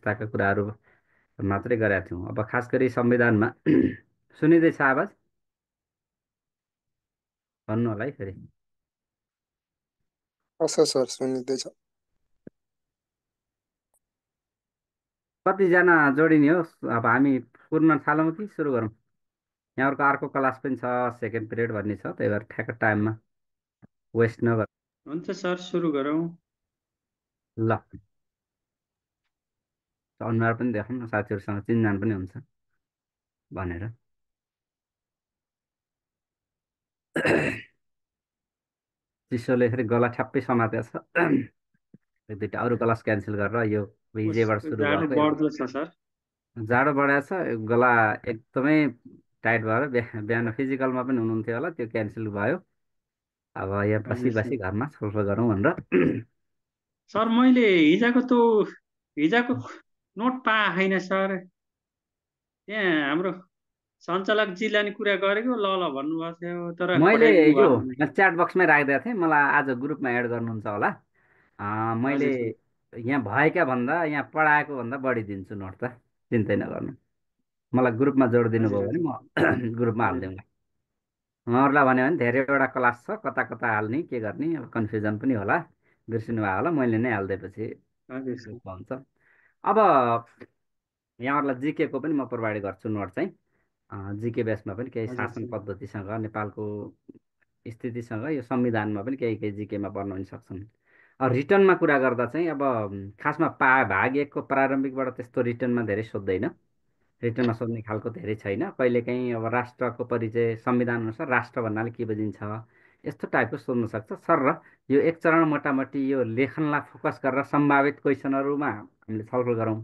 व्यवस्थाका कुराहरू मात्रै गरेका थियौँ। अब खास गरी संविधानमा सुनिँदैछ आवाज? भन्नु होला है फेरि। हस् सर सुनिँदैछ। कतिजना जोडिने हो? अब हामी पूर्ण थालौँ कि सुरु गरौँ? यहाँहरूको अर्को क्लास पनि छ, सेकेन्ड पिरियड भन्ने छ, त्यही भएर ठ्याक्क टाइममा वेस्ट नगर। हुन्छ सर, सुरु गरौँ। ल, अनुहार पनि देखाउँ न, साथीहरूसँग चिनजान पनि हुन्छ भनेर। चिसोले फेरि गला ठ्याप्पै समातेको छ। एक दुईवटा अरू क्लास क्यान्सल गरेर यो हिजोबाट सुरु जाडो भएको बढ्दो छ सर। जाडो बढाएको छ, गला एकदमै टाइट भएर बिहान फिजिकलमा पनि हुनुहुन्थ्यो होला, त्यो क्यान्सल भयो। अब यहाँ बसी हजुर सर। बसी घरमा छलफल गरौँ भनेर। सर मैले हिजोको नोट पाएन सर। त्यहाँ हाम्रो सञ्चालकजीलाई नि कुरा गरेको, ल ल भन्नुभएको थियो, तर मैले पठाइदिनु यो भएको छैन। च्याट बक्समै राखिदिएको थिएँ, मलाई आज ग्रुपमा एड गर्नुहुन्छ होला। मैले हजुर सर। यहाँ भएका भन्दा यहाँ पढाएको भन्दा बढी दिन्छु नोट त, चिन्तै नगर्नु। मलाई ग्रुपमा जोडिदिनु हजुर भयो भने हजुर म ग्रुपमा हजुर हालिदिउँला। उहाँहरूलाई भन्यो भने धेरैवटा क्लास छ, कता कता हाल्ने के गर्ने, अब कन्फ्युजन पनि होला, बिर्सिनु भयो होला। मैले नै हालिदिएपछि हजुर सर। ग्रुपमा हुन्छ। अब यहाँहरूलाई जिकेको पनि म प्रोभाइड गर्छु नोट चाहिँ। जिके बेसमा पनि केही हजुर शासन सर। पद्धतिसँग, नेपालको स्थितिसँग, यो संविधानमा पनि केही केही जिकेमा पर्न पनि सक्छन्। अब रिटर्नमा कुरा गर्दा चाहिँ अब खासमा भाग एकको प्रारम्भिकबाट त्यस्तो रिटर्नमा धेरै सोध्दैन। रिटर्नमा सोध्ने खालको धेरै छैन। कहिलेकाहीँ अब राष्ट्रको परिचय, संविधान अनुसार राष्ट्र भन्नाले के बुझिन्छ, यस्तो टाइपको सोध्न सक्छ सर। र यो एक चरण मोटामोटी यो लेखनलाई फोकस गरेर सम्भावित क्वेसनहरूमा हामीले छलफल गरौँ।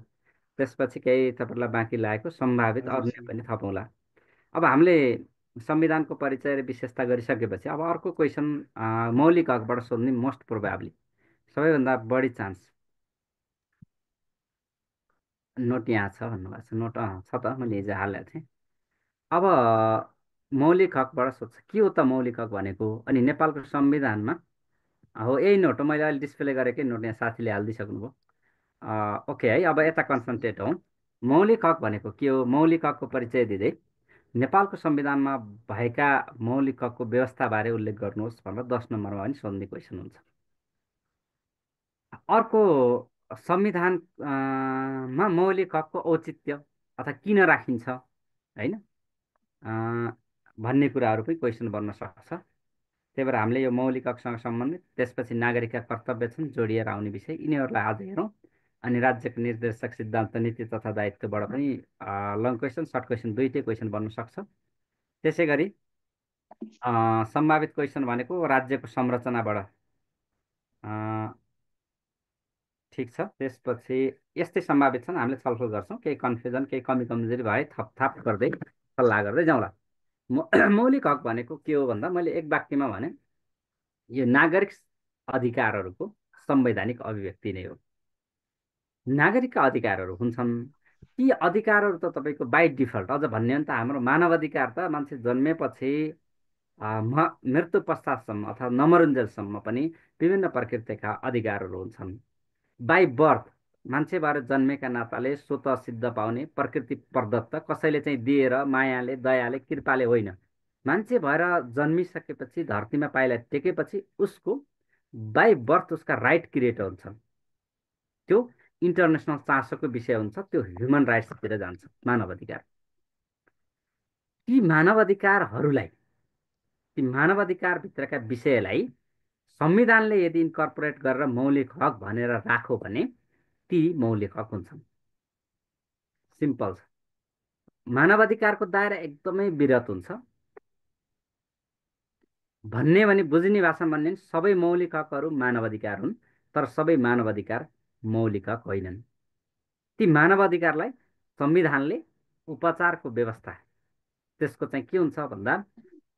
त्यसपछि केही तपाईँलाई बाँकी लागेको सम्भावित हजुर अन्य सर। पनि थपौँला। अब हामीले संविधानको परिचय र विशेषता गरिसकेपछि अब अर्को क्वेसन मौलिक हकबाट सोध्ने मोस्ट प्रोभाब्ली, सबैभन्दा बढी चान्स। नोट यहाँ छ भन्नुभएको छ, नोट छ त, मैले हिजो हालेको थिएँ। अब मौलिक हकबाट सोध्छ, के हो त मौलिक हक भनेको? अनि नेपालको संविधानमा हो, यही नोट हो, मैले अहिले डिस्प्ले गरेकै नोट यहाँ साथीले हालिदिइसक्नुभयो। ओके है, अब यता कन्सन्ट्रेट हौँ। मौलिक हक भनेको के हो? मौलिक हकको परिचय दिँदै नेपालको संविधानमा भएका मौलिक हकको व्यवस्थाबारे उल्लेख गर्नुहोस् भनेर 10 नम्बरमा पनि सोध्ने क्वेसन हुन्छ। अर्को, संविधानमा मौलिक हकको औचित्य अथवा किन राखिन्छ, होइन, भन्ने कुराहरू पनि क्वेसन बन्न सक्छ। त्यही भएर हामीले यो मौलिक हकसँग सम्बन्धित, त्यसपछि नागरिकका कर्तव्य छन् जोडिएर आउने विषय, यिनीहरूलाई आज हेरौँ। अनि राज्यको निर्देशक सिद्धान्त, नीति तथा दायित्वबाट पनि लङ क्वेसन, सर्ट क्वेसन दुइटै क्वेसन बन्न सक्छ। त्यसै गरी सम्भावित क्वेसन भनेको राज्यको संरचनाबाट, ठिक छ। त्यसपछि यस्तै सम्भावित छन्, हामीले छलफल गर्छौँ। केही कन्फ्युजन, केही कमी कमजोरी भए थपथाप गर्दै सल्लाह गर्दै जाउँला। मौलिक हक भनेको के हो भन्दा, मैले एक वाक्यमा भने यो नागरिक अधिकारहरूको संवैधानिक अभिव्यक्ति नै हो। नागरिकका अधिकारहरू हुन्छन्, ती अधिकारहरू त तपाईँको बाई डिफल्ट, अझ भन्ने हो भने त हाम्रो मानव अधिकार त मान्छे जन्मेपछि मृत्यु पश्चातसम्म अथवा नमरुन्जेलसम्म पनि विभिन्न प्रकृतिका अधिकारहरू हुन्छन्। बाई बर्थ, मान्छे भएर जन्मेका नाताले स्वतः सिद्ध पाउने प्रकृति प्रदत्त, कसैले चाहिँ दिएर मायाले, दयाले, कृपाले होइन। मान्छे भएर जन्मिसकेपछि, धरतीमा पाइला टेकेपछि उसको बाई बर्थ उसका राइट क्रिएट हुन्छ। त्यो इन्टरनेसनल चासोको विषय हुन्छ, त्यो ह्युमन राइट्सतिर जान्छ, मानव अधिकार। ती मानव अधिकारहरूलाई, ती मानव अधिकारभित्रका विषयलाई संविधानले यदि इन्कर्पोरेट गरेर मौलिक हक भनेर राखो भने ती मौलिक हक हुन्छन्। सिम्पल छ। मानव अधिकारको दायरा एकदमै विरत हुन्छ। भन्ने भने बुझ्ने भाषामा भन्ने सबै मौलिक हकहरू मानव अधिकार हुन्, तर सबै मानव अधिकार मौलिक हक होइनन्। ती मानव अधिकारलाई संविधानले उपचारको व्यवस्था, त्यसको चाहिँ के हुन्छ भन्दा,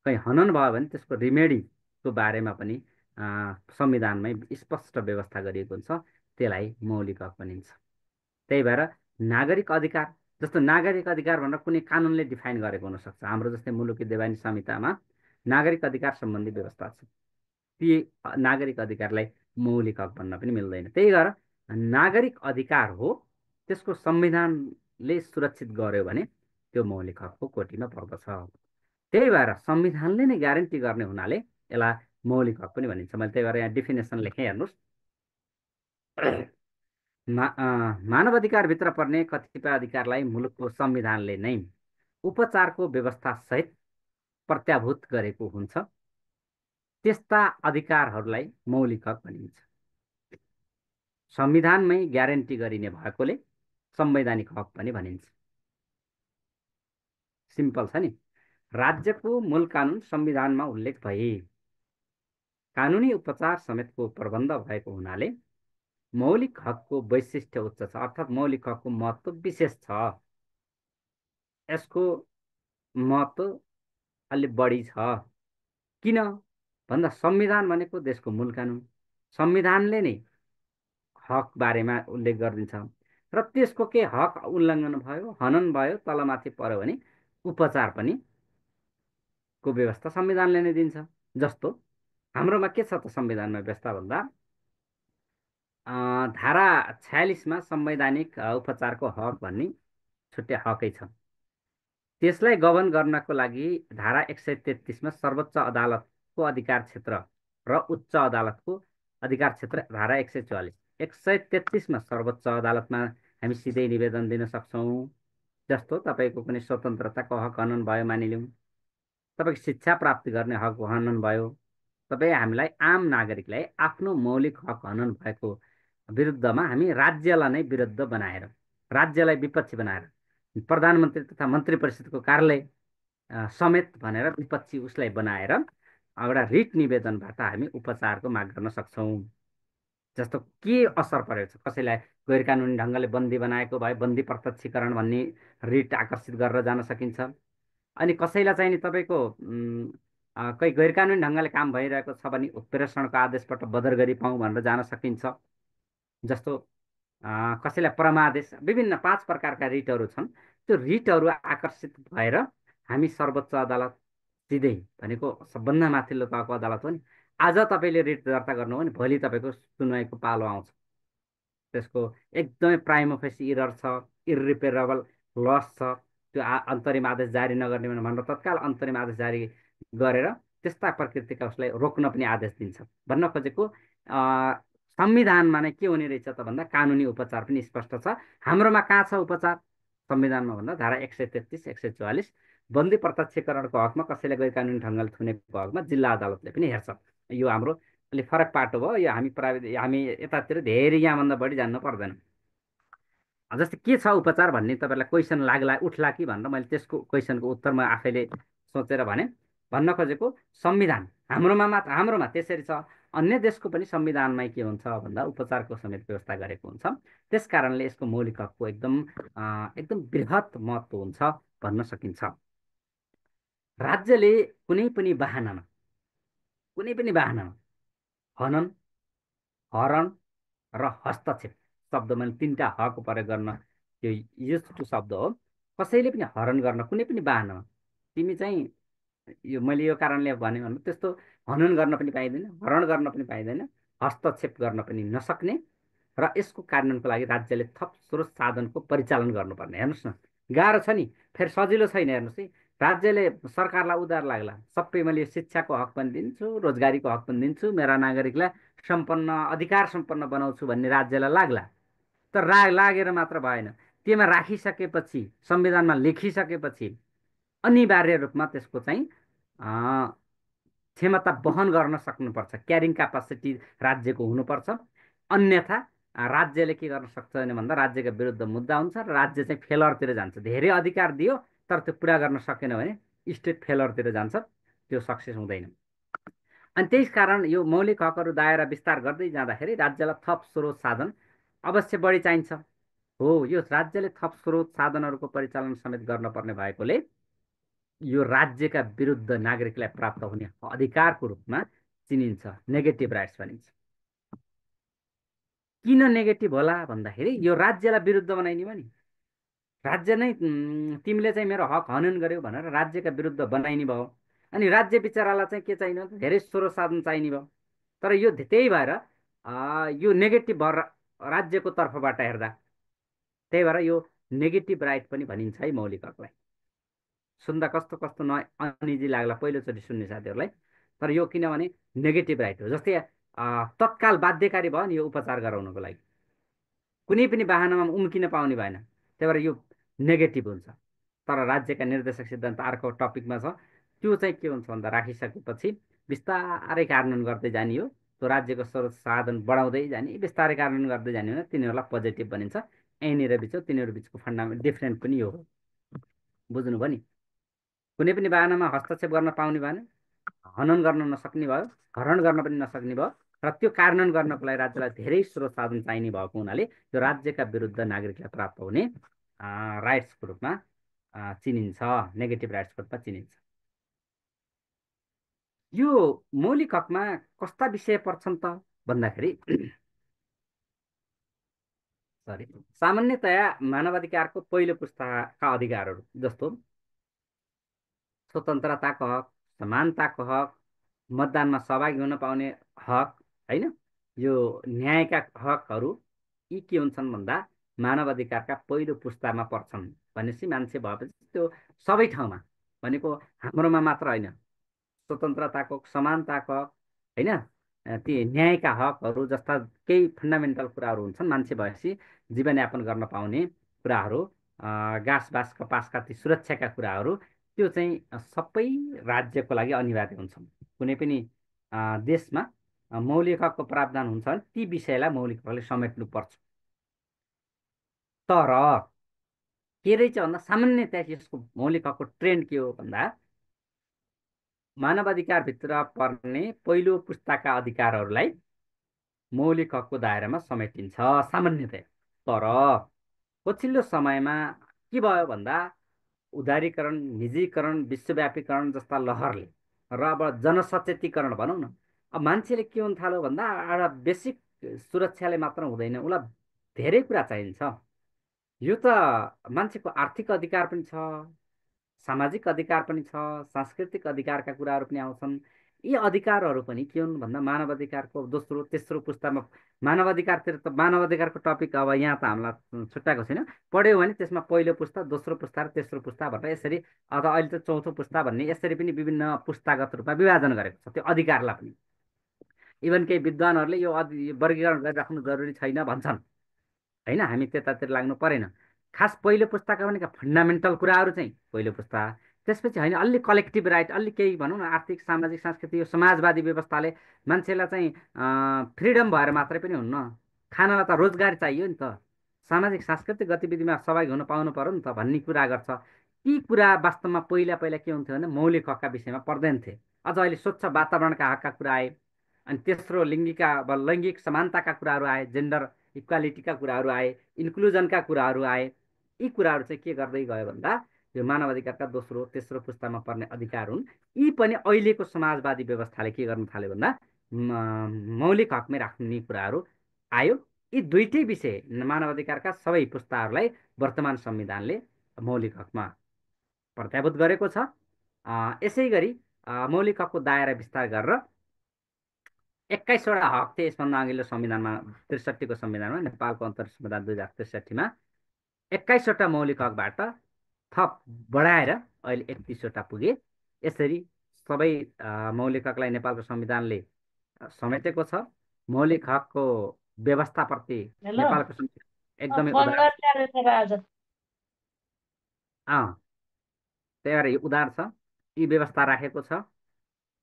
कहीँ हनन भयो भने त्यसको रिमेडीको बारेमा पनि संविधानमै स्पष्ट व्यवस्था गरिएको हुन्छ, त्यसलाई मौलिक हक भनिन्छ। त्यही भएर नागरिक अधिकार, जस्तो नागरिक अधिकार भनेर कुनै कानुनले डिफाइन गरेको हुनसक्छ, हाम्रो जस्तै मुलुकी देवानी संहितामा नागरिक अधिकार सम्बन्धी व्यवस्था छ, ती नागरिक अधिकारलाई मौलिक हक भन्न पनि मिल्दैन। त्यही भएर नागरिक अधिकार हो, त्यसको संविधानले सुरक्षित गर्यो भने त्यो मौलिक हकको कोटीमा पर्दछ। त्यही भएर संविधानले नै ग्यारेन्टी गर्ने हुनाले यसलाई मौलिक हक पनि भनिन्छ। मैले त्यही भएर यहाँ डिफिनेसन लेखेँ, हेर्नुहोस्। मानव अधिकारभित्र पर्ने कतिपय अधिकारलाई मुलुकको संविधानले नै उपचारको व्यवस्था सहित प्रत्याभूत गरेको हुन्छ। त्यस्ता अधिकारहरूलाई मौलिक हक भनिन्छ। संविधानमै ग्यारेन्टी गरिने भएकोले संवैधानिक हक पनि भनिन्छ। सिम्पल छ नि। राज्यको मूल कानुन संविधानमा उल्लेख भई कानुनी उपचार समेतको प्रबन्ध भएको हुनाले मौलिक हकको वैशिष्ट्य उच्च छ, अर्थात् मौलिक हकको महत्त्व विशेष छ। यसको महत्त्व अलि बढी छ। किन भन्दा संविधान भनेको देशको मूल कानुन, संविधानले नै हक बारेमा उल्लेख गरिदिन्छ र त्यसको के हक उल्लङ्घन भयो, हनन भयो, तलमाथि पर्यो भने उपचार पनि को व्यवस्था संविधानले नै दिन्छ। जस्तो हाम्रोमा के छ त संविधानमा व्यवस्था भन्दा धारा 46मा संवैधानिक उपचारको हक भन्ने छुट्टै हकै छ। त्यसलाई गवर्न गर्नको लागि धारा 133मा सर्वोच्च अदालतको अधिकार क्षेत्र र उच्च अदालतको अधिकार क्षेत्र धारा 144, 133मा सर्वोच्च अदालतमा हामी सिधै निवेदन दिन सक्छौँ। जस्तो तपाईँको कुनै स्वतन्त्रताको हक हनन भयो मानिलिउँ, तपाईँको शिक्षा प्राप्त गर्ने हक हनन भयो, तपाईँ हामीलाई आम नागरिकलाई आफ्नो मौलिक हक हनन भएको विरुद्धमा हामी राज्यलाई नै विरुद्ध बनाएर, राज्यलाई विपक्षी बनाएर, प्रधानमन्त्री तथा मन्त्री परिषदको कार्यालय समेत भनेर विपक्षी उसलाई बनाएर एउटा रिट निवेदनबाट हामी उपचारको माग गर्न सक्छौँ। जस्तो के असर परेको छ, कसैलाई गैर कानुनी ढङ्गले बन्दी बनाएको भए बन्दी प्रत्यक्षीकरण भन्ने रिट आकर्षित गरेर जान सकिन्छ। अनि कसैलाई चाहिँ नि तपाईँको कोही गैर कानुनी ढङ्गले काम भइरहेको छ भने उत्प्रेषणको आदेशबाट बदर गरी पाउँ भनेर जान सकिन्छ। जस्तो कसैलाई परमादेश, विभिन्न 5 प्रकारका रिटहरू छन्। त्यो रिटहरू आकर्षित भएर हामी सर्वोच्च अदालत सिधै भनेको सबभन्दा माथिल्लो तहको अदालत हो नि, आज तपाईँले रिट दर्ता गर्नु हो भने भोलि तपाईँको सुनवाईको पालो आउँछ। त्यसको एकदमै प्राइमो फेसी इरर छ, इरिपेरेबल लस छ, त्यो अन्तरिम आदेश जारी नगर्ने भनेर तत्काल अन्तरिम आदेश जारी गरेर त्यस्ता प्रकृतिका उसलाई रोक्न पनि आदेश दिन्छ। भन्न खोजेको संविधानमा नै के हुने रहेछ त भन्दा कानुनी उपचार पनि स्पष्ट छ। हाम्रोमा कहाँ छ उपचार संविधानमा भन्दा धारा 133, 144 बन्दी प्रत्यक्षीकरणको हकमा कसैलाई गैर कानुनी ढङ्गले थुनेको हकमा जिल्ला अदालतले पनि हेर्छ। यो हाम्रो अलिक फरक पाटो भयो। यो हामी प्राविधिक, हामी यतातिर धेरै यहाँभन्दा बढी जान्नु पर्दैन। जस्तै के छ उपचार भन्ने तपाईँलाई क्वेसन लाग्ला उठ्ला कि भनेर मैले त्यसको क्वेसनको उत्तर म आफैले सोचेर भने। भन्न खोजेको संविधान हाम्रोमा त्यसरी छ। अन्य देशको पनि संविधानमै के हुन्छ भन्दा उपचारको समेत व्यवस्था गरेको हुन्छ। त्यस कारणले यसको मौलिक हकको एकदम बृहत महत्त्व हुन्छ भन्न सकिन्छ। राज्यले कुनै पनि बहानामा हनन, हरण र हस्तक्षेप शब्द, मैले 3टा हक प्रयोग गर्न यो युज टु शब्द हो। कसैले पनि हरण गर्न कुनै पनि बाहनामा, तिमी चाहिँ यो मैले यो कारणले भने त्यस्तो हनन गर्न पनि पाइँदैन, हरण गर्न पनि पाइँदैन, हस्तक्षेप गर्न पनि नसक्ने र यसको कार्यान्वयनको लागि राज्यले थप स्रोत साधनको परिचालन गर्नुपर्ने। हेर्नुहोस् न, गाह्रो छ नि, फेरि सजिलो छैन। हेर्नुहोस् है, राज्यले सरकारलाई उधार लाग्ला, सबै मैले शिक्षाको हक पनि दिन्छु, रोजगारीको हक पनि दिन्छु, मेरा नागरिकलाई सम्पन्न अधिकार सम्पन्न बनाउँछु भन्ने राज्यलाई लाग्ला। तर लागेर मात्र भएन, त्यसमा राखिसकेपछि, संविधानमा लेखिसकेपछि अनिवार्य रूपमा त्यसको चाहिँ क्षमता वहन गर्न सक्नुपर्छ, क्यारिङ क्यापासिटी राज्यको हुनुपर्छ। अन्यथा राज्यले के गर्न सक्छ भन्दा राज्यका विरुद्ध मुद्दा हुन्छ र राज्य चाहिँ फेलरतिर जान्छ। धेरै अधिकार दियो तर त्यो पुरा गर्न सकेन भने स्टेट फेलरतिर जान्छ, त्यो सक्सेस हुँदैन। अनि त्यस कारण यो मौलिक हकहरू दायरा विस्तार गर्दै जाँदाखेरि राज्यलाई थप स्रोत साधन अवश्य बढी चाहिन्छ। हो, यो राज्यले थप स्रोत साधनहरूको परिचालन समेत गर्नुपर्ने भएकोले यो राज्यका विरुद्ध नागरिकलाई प्राप्त हुने अधिकारको रूपमा चिनिन्छ, नेगेटिभ राइट्स भनिन्छ। किन नेगेटिभ होला भन्दाखेरि यो राज्यलाई विरुद्ध बनाइने भयो नि, राज्य नै तिमीले चाहिँ मेरो हक हनन गर्यौ भनेर राज्यका विरुद्ध बनाइने भयो। अनि राज्य बिचरालाई चाहिँ के चाहिने भयो, धेरै स्रोत साधन चाहिने भयो। तर यो त्यही भएर यो नेगेटिभ भएर राज्यको तर्फबाट हेर्दा त्यही भएर यो नेगेटिभ राइट पनि भनिन्छ है मौलिक हकलाई। सुन्दा कस्तो कस्तो अनइजी लाग्ला पहिलोचोटि सुन्ने साथीहरूलाई, तर यो किनभने नेगेटिभ राइट हो। जस्तै तत्काल बाध्यकारी भयो नि यो उपचार गराउनको लागि, कुनै पनि बाहनामा उम्किन पाउने भएन, त्यही भएर यो नेगेटिभ हुन्छ। तर राज्यका निर्देशक सिद्धान्त अर्को टपिकमा छ, त्यो चाहिँ के हुन्छ भन्दा राखिसकेपछि बिस्तारै कार्यान्वयन गर्दै जाने हो। त्यो राज्यको स्रोत साधन बढाउँदै जाने, बिस्तारै कार्यान्वयन गर्दै जाने हो, तिनीहरूलाई पोजिटिभ भनिन्छ। यहीँनिर बिच तिनीहरू बिचको फन्डामेन्ट डिफ्रेन्ट पनि यो हो। बुझ्नुभयो नि? कुनै पनि बाहनामा हस्तक्षेप गर्न पाउने भएन, हनन गर्न नसक्ने भयो, हरण गर्न पनि नसक्ने भयो, र त्यो कार्यान्वयन गर्नको लागि राज्यलाई धेरै स्रोत साधन चाहिने भएको हुनाले त्यो राज्यका विरुद्ध नागरिकलाई प्राप्त हुने राइट्सको रूपमा चिनिन्छ, नेगेटिभ राइट्सको रूपमा चिनिन्छ। यो मौलिक हकमा कस्ता विषय पर्छन् त भन्दाखेरि सरी, सामान्यतया मानवाधिकारको पहिलो पुस्ताका अधिकारहरू जस्तो स्वतन्त्रताको हक, समानताको हक, मतदानमा सहभागी हुन पाउने हक, होइन, यो न्यायका हकहरू, यी के हुन्छन् भन्दा मानव अधिकारका पहिलो पुस्तामा पर्छन्। भनेपछि मान्छे भएपछि त्यो सबै ठाउँमा, भनेको हाम्रोमा मात्र होइन, स्वतन्त्रताको, समानताको हक, होइन, ती न्यायका हकहरू जस्ता केही फन्डामेन्टल कुराहरू हुन्छन् मान्छे भएपछि जीवनयापन गर्न पाउने कुराहरू, घाँस बाँस कपासका ती सुरक्षाका कुराहरू, त्यो चाहिँ सबै राज्यको लागि अनिवार्य हुन्छन्। कुनै पनि देशमा मौलिक हकको प्रावधान हुन्छ भने ती विषयलाई मौलिक हकले समेट्नुपर्छ। तर के रहेछ भन्दा सामान्यतया यसको मौलिक हकको ट्रेन्ड के हो भन्दा मानवाधिकारभित्र पर्ने पहिलो पुस्ताका अधिकारहरूलाई मौलिक हकको दायरामा समेटिन्छ सामान्यतया। तर पछिल्लो समयमा के भयो भन्दा उदारीकरण, निजीकरण, विश्वव्यापीकरण जस्ता लहरले र अब जनसचेतीकरण भनौँ न, अब मान्छेले के हुन थाल्यो भन्दा एउटा बेसिक सुरक्षाले मात्र हुँदैन, उसलाई धेरै कुरा चाहिन्छ। यो त मान्छेको आर्थिक अधिकार पनि छ, सामाजिक अधिकार पनि छ, सांस्कृतिक अधिकारका कुराहरू पनि आउँछन्। यी अधिकारहरू पनि के हुन् भन्दा मानव अधिकारको दोस्रो तेस्रो पुस्तामा, मानव अधिकारतिर त मानव अधिकारको टपिक अब यहाँ त हामीलाई छुट्याएको छैन, पढ्यो भने त्यसमा पहिलो पुस्ता, दोस्रो पुस्ता र तेस्रो पुस्ता भनेर यसरी, अथवा अहिले त चौथो पुस्ता भन्ने यसरी पनि विभिन्न पुस्तागत रूपमा विभाजन गरेको छ त्यो अधिकारलाई पनि। इभन केही विद्वानहरूले यो वर्गीकरण गरिराख्नु जरुरी छैन भन्छन्, होइन, हामी त्यतातिर लाग्नु परेन। खास पहिलो पुस्ताका भनेका फन्डामेन्टल कुराहरू चाहिँ पहिलो पुस्ता, त्यसपछि होइन अलि कलेक्टिभ राइट, अलि केही भनौँ न आर्थिक सामाजिक सांस्कृतिक यो समाजवादी व्यवस्थाले मान्छेलाई चाहिँ फ्रिडम भएर मात्रै पनि हुन्न, खानलाई त रोजगार चाहियो नि त, सामाजिक सांस्कृतिक गतिविधिमा सहभागी हुन पाउनु पर्यो नि त भन्ने कुरा गर्छ। ती कुरा वास्तवमा पहिला पहिला के हुन्थ्यो भने मौलिक हकका विषयमा पर्दैन थिए। अझ अहिले स्वच्छ वातावरणका हकका कुरा आए, अनि तेस्रो लैङ्गिक समानताका कुराहरू आए, जेन्डर इक्वालिटीका कुराहरू आए, इन्क्लुजनका कुराहरू आए। यी कुराहरू चाहिँ के गर्दै गयो भन्दा यो मानव अधिकारका दोस्रो तेस्रो पुस्तामा पर्ने अधिकार हुन्। यी पनि अहिलेको समाजवादी व्यवस्थाले के गर्न थाल्यो भन्दा मौलिक हकमै राख्ने कुराहरू आयो। यी दुईटै विषय मानव अधिकारका सबै पुस्ताहरूलाई वर्तमान संविधानले मौलिक हकमा प्रत्याभूत गरेको छ। यसै गरी मौलिक हकको दायरा विस्तार गरेर 21वटा हक थिए यसभन्दा अघिल्लो संविधानमा, 63को संविधानमा, नेपालको अन्तर्राष्ट्रिय संविधान 2063मा 21वटा मौलिक हकबाट थप बढाएर अहिले 31वटा पुगे। यसरी सबै मौलिक हकलाई नेपालको संविधानले समेटेको छ। मौलिक हकको व्यवस्थाप्रति हेलो, नेपालको संविधान एकदमै फोन उदार छ। गरिरहेको आज। त्यही भएर यो उदार छ, यी व्यवस्था राखेको छ।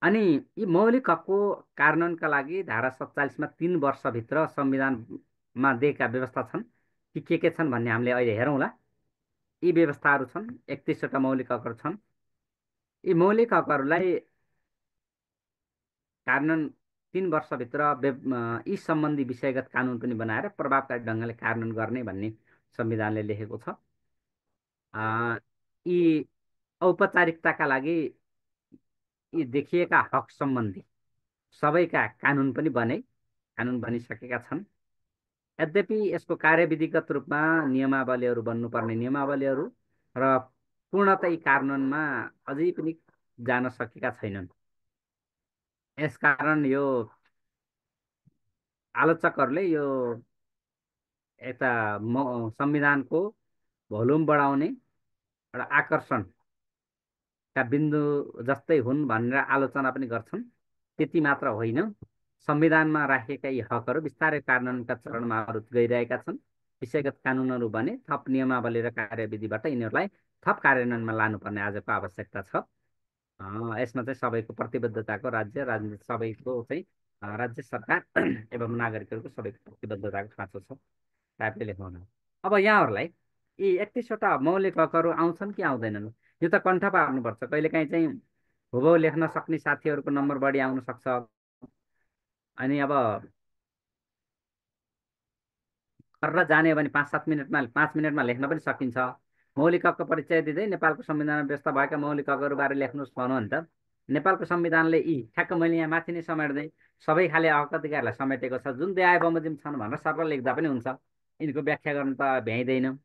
अनि यी मौलिक हकको कार्यान्वयनका लागि धारा 47मा 3 वर्षभित्र संविधानमा दिएका व्यवस्था छन् कि के छन् भन्ने हामीले अहिले हेरौँला। यी व्यवस्थाहरू छन्, 31वटा मौलिक हकहरू छन्। यी मौलिक हकहरूलाई कार्यान्वयन 3 वर्षभित्र यी सम्बन्धी विषयगत कानुन पनि बनाएर प्रभावकारी ढङ्गले कार्यान्वयन गर्ने भन्ने संविधानले लेखेको छ। यी औपचारिकताका लागि यी देखिएका हक सम्बन्धी सबैका कानुन पनि कानुन बनिसकेका छन्। यद्यपि यसको कार्यविधिगत रूपमा नियमावलीहरू बन्नुपर्ने नियमावलीहरू र पूर्णतै कार्यान्वयनमा अझै पनि जान सकेका छैनन्। यसकारण यो आलोचकहरूले यो यता संविधानको भोल्युम बढाउने एउटा आकर्षणका बिन्दु जस्तै हुन् भनेर आलोचना पनि गर्छन्। त्यति मात्र होइन, संविधानमा राखिएका यी हकहरू बिस्तारै कार्यान्वयनका चरणमा अरू गइरहेका छन्। विषयगत कानुनहरू भने थप नियमावली र कार्यविधिबाट यिनीहरूलाई थप कार्यान्वयनमा लानुपर्ने आजको आवश्यकता छ। यसमा चाहिँ सबैको प्रतिबद्धताको राज्य राजनीति सबैको चाहिँ राज्य सरकार एवं नागरिकहरूको सबैको प्रतिबद्धताको खाँचो छ टाइपले लेख्नु। अब यहाँहरूलाई यी 31वटा मौलिक हकहरू आउँछन् कि आउँदैनन्, यो त कण्ठ पार्नुपर्छ। कहिलेकाहीँ चाहिँ हुबहु लेख्न सक्ने साथीहरूको नम्बर बढी आउन सक्छ। अनि अब गरेर जाने हो भने 5-7 मिनटमा 5 मिनटमा लेख्न पनि सकिन्छ। मौलिक हकको परिचय दिँदै नेपालको संविधानमा व्यवस्था भएका मौलिक हकहरूबारे लेख्नुहोस् भनौँ भने त नेपालको संविधानले यी ठ्याक्क मैले यहाँ माथि नै समेट्दै सबै खाले हक अधिकारलाई समेटेको छ, जुन देहाय बमोजिम छन् भनेर सरल लेख्दा पनि हुन्छ। यिनको व्याख्या गर्नु त भ्याइँदैन,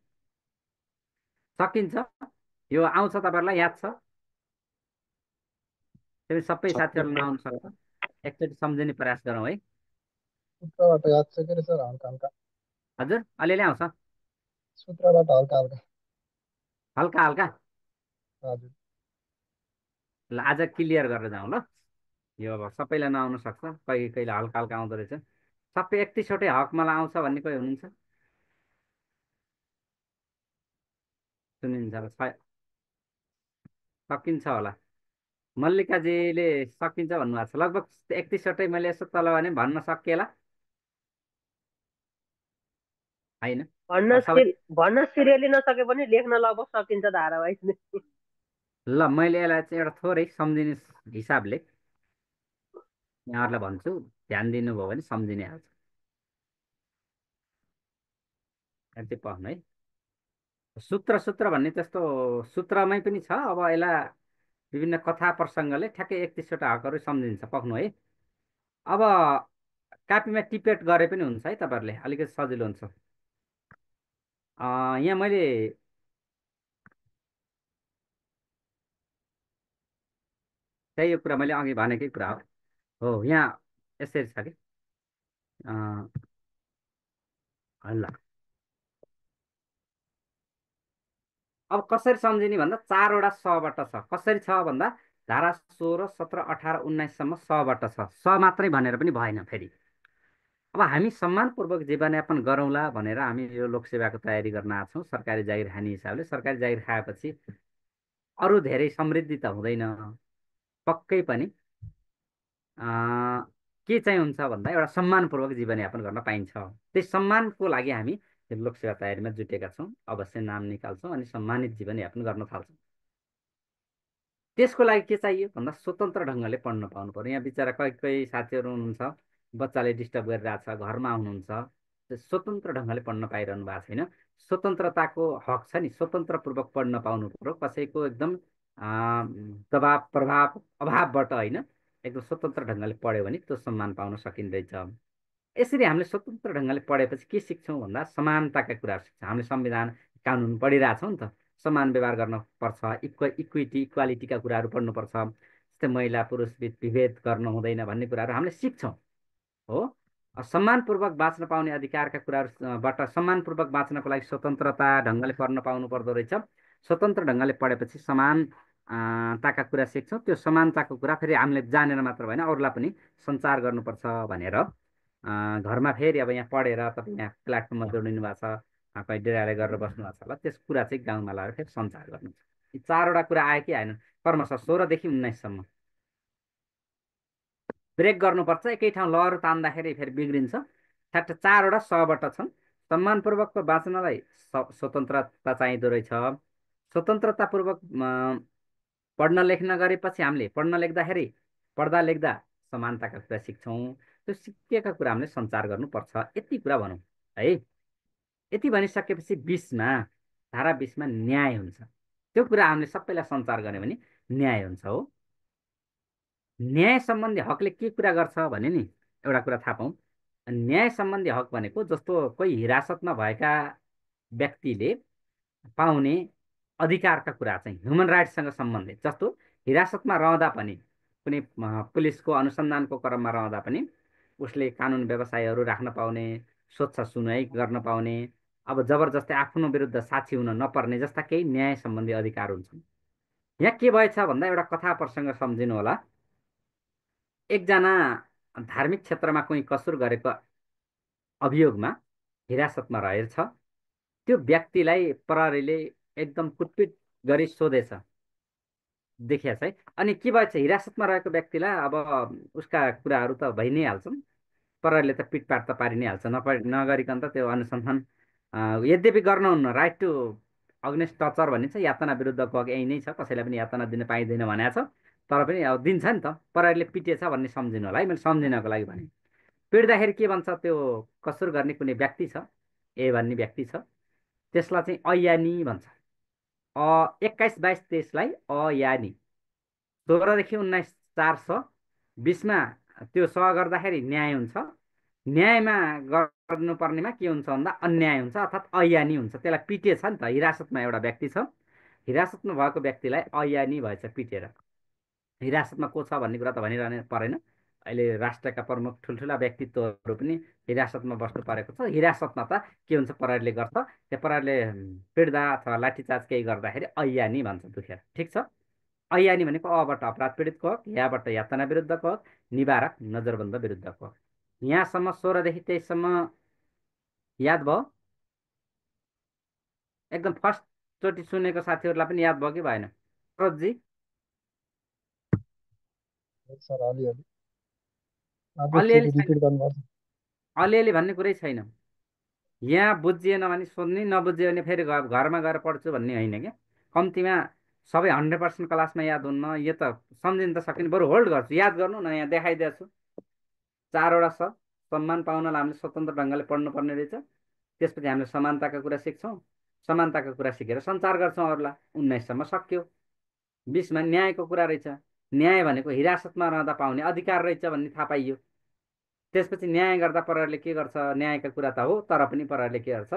सकिन्छ। यो आउँछ, तपाईँहरूलाई याद छ? त्यो सबै साथीहरूलाई नआउनु सक्छ, एकचोटि सम्झिने प्रयास गरौँ है। सूत्रबाट याद छ के अरे सर, हल्का हल्का। हजुर, अलिअलि आउँछ, सूत्रबाट हल्का हल्का। हल्का हल्का। हजुर। ल आज क्लियर गरेर जाउँ ल। यो अब सबैलाई नआउनु सक्छ, कहिले कहिले हल्का हल्का आउँदो रहेछ। सबै 31वटै हक मलाई आउँछ भन्ने कोही हुनुहुन्छ? सुनिन्छ सकिन्छ होला। मल्लिकाजीले सकिन्छ भन्नुभएको छ। लगभग 31वटै मैले यसो तल भने भन्न सकिएला होइन? भन्न अब सबै भन्न सिरियली नसके पनि लेख्न लगभग सकिन्छ धारावाहिक नै। ल, मैले यसलाई चाहिँ एउटा थोरै सम्झिने हिसाबले यहाँहरूलाई भन्छु, ध्यान दिनुभयो भने सम्झिने हाल्छ। यति पढ्नु है। सूत्र सूत्र भन्ने त्यस्तो सूत्रमै पनि छ। अब यसलाई विभिन्न कथा प्रसङ्गले ठ्याक्कै 31वटा हकहरू सम्झिन्छ, पक्नु है। अब कापीमा टिपेट गरे पनि हुन्छ है, तपाईँहरूले अलिकति सजिलो हुन्छ। यहाँ मैले त्यही यो कुरा मैले अघि भनेकै कुरा हो। यहाँ यसरी छ कि ल, अब कसरी सम्झिने भन्दा 4वटा सबाट छ। कसरी छ भन्दा धारा 16, 17, 18, 19सम्म सबाट छ। स मात्रै भनेर पनि भएन फेरि। अब हामी सम्मानपूर्वक जीवनयापन गरौँला भनेर हामी यो लोकसेवाको तयारी गर्न आएको छौँ। सरकारी जागिर खाने हिसाबले सरकारी जागिर खाएपछि अरू धेरै समृद्धि त हुँदैन, पक्कै पनि के चाहिँ हुन्छ भन्दा एउटा सम्मानपूर्वक जीवनयापन गर्न पाइन्छ। त्यही सम्मानको लागि हामी लोकसेवा तयारीमा जुटेका छौँ। अवश्य नाम निकाल्छौँ अनि सम्मानित जीवनयापन गर्न थाल्छौँ। त्यसको लागि के चाहियो भन्दा स्वतन्त्र ढङ्गले पढ्न पाउनु पर्यो। यहाँ बिचरा कोही कोही साथीहरू हुनुहुन्छ, बच्चाले डिस्टर्ब गरिरहेछ, घरमा आउनुहुन्छ, स्वतन्त्र ढङ्गले पढ्न पाइरहनु भएको छैन। स्वतन्त्रताको हक छ नि, स्वतन्त्रपूर्वक पढ्न पाउनु पर्यो। कसैको एकदम दबाब प्रभाव अभावबाट होइन, एकदम स्वतन्त्र ढङ्गले पढ्यो भने त्यो सम्मान पाउन सकिँदैछ। यसरी हामीले स्वतन्त्र ढङ्गले पढेपछि के सिक्छौँ भन्दा समानताका कुराहरू सिक्छौँ। हामीले संविधान कानुन पढिरहेछौँ नि त, समान व्यवहार गर्नुपर्छ, इक्विटी इक्वालिटीका कुराहरू पढ्नुपर्छ। जस्तै महिला पुरुष बिच विभेद गर्नु हुँदैन भन्ने कुराहरू हामीले सिक्छौँ हो। सम्मानपूर्वक बाँच्न पाउने अधिकारका कुराहरूबाट सम्मानपूर्वक बाँच्नको लागि स्वतन्त्रता ढङ्गले पढ्न पाउनु पर्दो रहेछ। स्वतन्त्र ढङ्गले पढेपछि समानताका कुरा सिक्छौँ। त्यो समानताको कुरा फेरि हामीले जानेर मात्र भएन, अरूलाई पनि सञ्चार गर्नुपर्छ भनेर घरमा फेरि अब यहाँ पढेर तपाईँ यहाँ प्लेटफर्ममा जोडिनु भएको छ, कहीँ डेराले गरेर बस्नु भएको छ होला, त्यस कुरा चाहिँ गाउँमा लगाएर फेरि सञ्चार गर्नुहुन्छ। यी 4वटा कुरा आयो कि आएन? क्रमशः 16देखि 19सम्म ब्रेक गर्नुपर्छ। एकै ठाउँ लहर तान्दाखेरि फेरि बिग्रिन्छ। ठ्याक्क 4वटा सबाट छन्। सम्मानपूर्वक बाँच्नलाई स्वतन्त्रता चाहिँदो रहेछ। स्वतन्त्रतापूर्वक पढ्न लेख्न गरेपछि हामीले पढ्न लेख्दाखेरि पढ्दा लेख्दा समानताका कुरा सिक्छौँ। त्यो सिकेका कुरा हामीले सञ्चार गर्नुपर्छ। यति कुरा भनौँ है। यति भनिसकेपछि 20मा धारा 20मा न्याय हुन्छ। त्यो कुरा हामीले सबैलाई सञ्चार गऱ्यौँ भने न्याय हुन्छ हो। न्याय सम्बन्धी हकले के कुरा गर्छ भने नि एउटा कुरा थाहा पाऊँ। न्याय सम्बन्धी हक भनेको जस्तो कोही हिरासतमा भएका व्यक्तिले पाउने अधिकारका कुरा चाहिँ ह्युमन राइट्ससँग सम्बन्धित। जस्तो हिरासतमा रहँदा पनि कुनै पुलिसको अनुसन्धानको क्रममा रहँदा पनि उसले कानुन व्यवसायहरू राख्न पाउने, स्वच्छ सुनुवाई गर्न पाउने, अब जबरजस्ती आफ्नो विरुद्ध साक्षी हुन नपर्ने जस्ता केही न्याय सम्बन्धी अधिकार हुन्छन्। यहाँ के भएछ भन्दा एउटा कथा प्रसङ्ग सम्झिनु होला। एकजना धार्मिक क्षेत्रमा कुनै कसुर गरेको अभियोगमा हिरासतमा रहेछ। त्यो व्यक्तिलाई प्रहरीले एकदम कुटपिट गरी सोधेछ, देखिया छ है। अनि के भएछ, हिरासतमा रहेको व्यक्तिलाई अब उसका कुराहरू त भइ नै हाल्छन्, प्रहरीले त पिटपाट त पारि नै हाल्छ, नगरिकन त त्यो अनुसन्धान यद्यपि गर्नुहुन्न। राइट टु अग्नेस्ट टर्चर भनिन्छ, यातना विरुद्धको हक यही नै छ, कसैलाई पनि यातना दिन पाइँदैन भनेको छ। तर पनि अब दिन्छ नि त, प्रहरीले पिटेछ भन्ने सम्झिनु होला है, मैले सम्झिनको लागि भने। पिट्दाखेरि के भन्छ, त्यो कसुर गर्ने कुनै व्यक्ति छ, ए भन्ने व्यक्ति छ, त्यसलाई चाहिँ अयानी भन्छ। 21-22-23लाई अयानी। 16 देखि 19 420मा त्यो सह गर्दाखेरि न्याय हुन्छ। न्यायमा गर्नुपर्नेमा के हुन्छ भन्दा अन्याय हुन्छ, अर्थात् अयानी हुन्छ। त्यसलाई पिटेछ नि त, हिरासतमा एउटा व्यक्ति छ, हिरासतमा भएको व्यक्तिलाई अयानी भएछ पिटेर। हिरासतमा को छ भन्ने कुरा त भनिरहनु परेन, अहिले राष्ट्रका प्रमुख ठुल्ठुला व्यक्तित्वहरू पनि हिरासतमा बस्नु परेको छ। हिरासतमा त के हुन्छ, प्रहरीले गर्छ, त्यो प्रहरीले पिट्दा अथवा लाठीचार्ज केही गर्दाखेरि अयानी भन्छ दुखेर। ठिक छ। अयानी भनेको अबाट अपराध पीडितको हक, याबाट यातना विरुद्धको हक, निवारक नजरबन्द विरुद्धको हक। यहाँसम्म 16 देखि 23सम्म याद भयो? एकदम फर्स्टचोटि सुनेको साथीहरूलाई पनि याद भयो कि भएन? सरोजी सर अलिअलि अब अलिअलि एकचोटि छैन, रिपिट गर्नुपर्छ। अलिअलि भन्ने कुरै छैन। यहाँ बुझिएन भने सोध्ने, नबुझियो भने फेरि घरमा गएर पढ्छु भन्ने होइन क्या। कम्तीमा सबै 100% क्लासमा याद हुन्न, यो त सम्झिन त सकिने, बरु होल्ड गर्छु, याद गर्नु न। यहाँ देखाइदिएको छु 4वटा छ। सम्मान पाउनलाई हामीले स्वतन्त्र ढङ्गले पढ्नुपर्ने रहेछ। त्यसपछि हामीले समानताका कुरा सिक्छौँ, समानताका कुरा सिकेर सञ्चार गर्छौँ अरूलाई। 19सम्म सक्यो। 20मा न्यायको कुरा रहेछ। न्याय भनेको हिरासतमा रहँदा पाउने अधिकार रहेछ भन्ने थाहा पाइयो। त्यसपछि न्याय गर्दा प्रहरीले के गर्छ, न्यायका कुरा त हो, तर पनि प्रहरीले के गर्छ,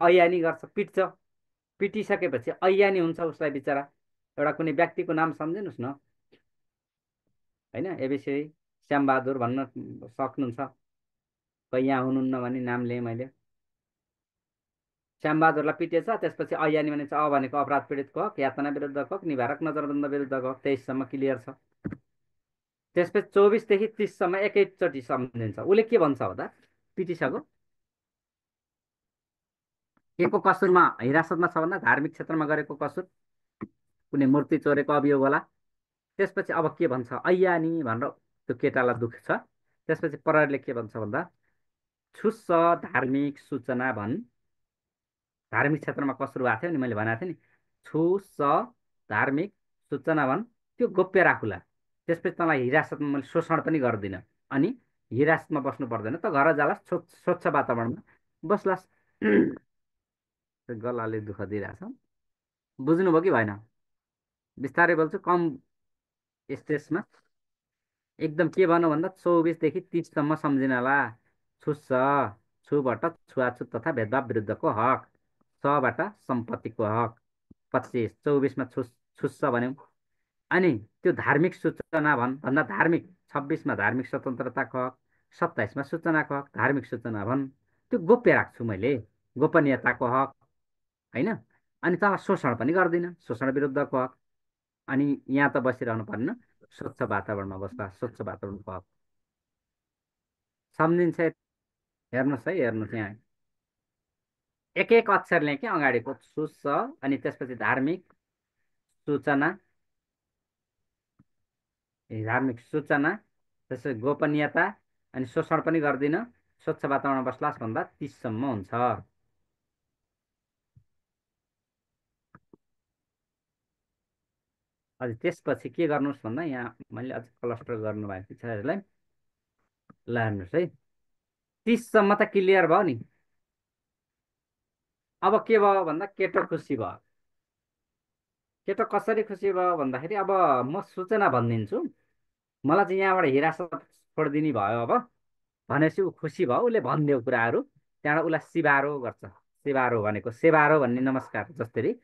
अयानी गर्छ, पिट्छ। पिटिसकेपछि अयानी हुन्छ उसलाई बिचरा। एउटा कुनै व्यक्तिको नाम सम्झिनुहोस् न, होइन, एबिसी श्यामबहादुर भन्न सक्नुहुन्छ, खै यहाँ हुनुहुन्न भने नाम लिएँ मैले। श्यामबहादुरलाई पिटेछ, त्यसपछि अयानी भनेको भनेको अपराध पीडितको हक, यातना विरुद्धको हक, निवारक नजरबन्द विरुद्धको हक। 23सम्म क्लियर छ। त्यसपछि 24 देखि 30सम्म एकैचोटि सम्झिन्छ। उसले के भन्छ भन्दा, पिटिसक्यो, के को कसुरमा हिरासतमा छ भन्दा धार्मिक क्षेत्रमा गरेको कसुर, कुनै मूर्ति चोरेको अभियोग होला। त्यसपछि अब के भन्छ, अयानी भनेर त्यो केटालाई दुख छ। त्यसपछि प्रहरीले के भन्छ भन्दा, छुस्स धार्मिक सूचना भन्। धार्मिक क्षेत्रमा कसुर भएको थियो नि, मैले भनेको थिएँ नि, छुस्स धार्मिक सूचना भन्, त्यो गोप्य राखुला। त्यसपछि तँलाई हिरासतमा मैले शोषण पनि गर्दिनँ, अनि हिरासतमा बस्नु पर्दैन, त घर जालास्, स्वच्छ वातावरणमा बस्लास्। गलाले दुःख दिइरहेछ, बुझ्नुभयो कि भएन? बिस्तारै बोल्छु, कम स्ट्रेसमा। एकदम के भनौँ भन्दा 24 देखि 30सम्म सम्झिनला। छुस्स, छुबाट छुवाछुत तथा भेदभाव विरुद्धको हक, सबाट सम्पत्तिको हक। 25 24मा छुस्स भन्यौँ। अनि त्यो धार्मिक सूचना भन्दा धार्मिक, 26मा धार्मिक स्वतन्त्रताको हक, 27मा सूचनाको हक, धार्मिक सूचना भन्, त्यो गोप्य राख्छु मैले, गोपनीयताको हक, होइन। अनि तँलाई शोषण पनि गर्दिनँ, शोषण विरुद्धको हक। अनि यहाँ त बसिरहनु पर्ने, स्वच्छ वातावरणमा बस्दा स्वच्छ वातावरणको हक सम्झिन्छ। हेर्नुहोस् है, हेर्नुहोस् यहाँ एक एक अक्षर लेखेँ अगाडिको, छुस्स, अनि त्यसपछि धार्मिक सूचना, धार्मिक सूचना, त्यसपछि गोपनीयता, अनि शोषण पनि गर्दिनँ, स्वच्छ वातावरणमा बस्लास् भन्दा 30सम्म हुन्छ। अझ त्यसपछि के गर्नुहोस् भन्दा, यहाँ मैले अझ क्लस्टर गर्नुभएको छ यसलाई, ल हेर्नुहोस् है। 30सम्म त क्लियर भयो नि। अब के भयो भन्दा, केटो खुसी भयो। केटो कसरी खुसी भयो भन्दाखेरि, अब म सूचना भनिदिन्छु, मलाई चाहिँ यहाँबाट हिरासत छोडिदिने भयो अब भनेपछि ऊ खुसी भयो, उसले भनिदियो कुराहरू। त्यहाँबाट उसलाई सिभारो गर्छ। सिभारो भनेको सेवारो भन्ने नमस्कार जस्तै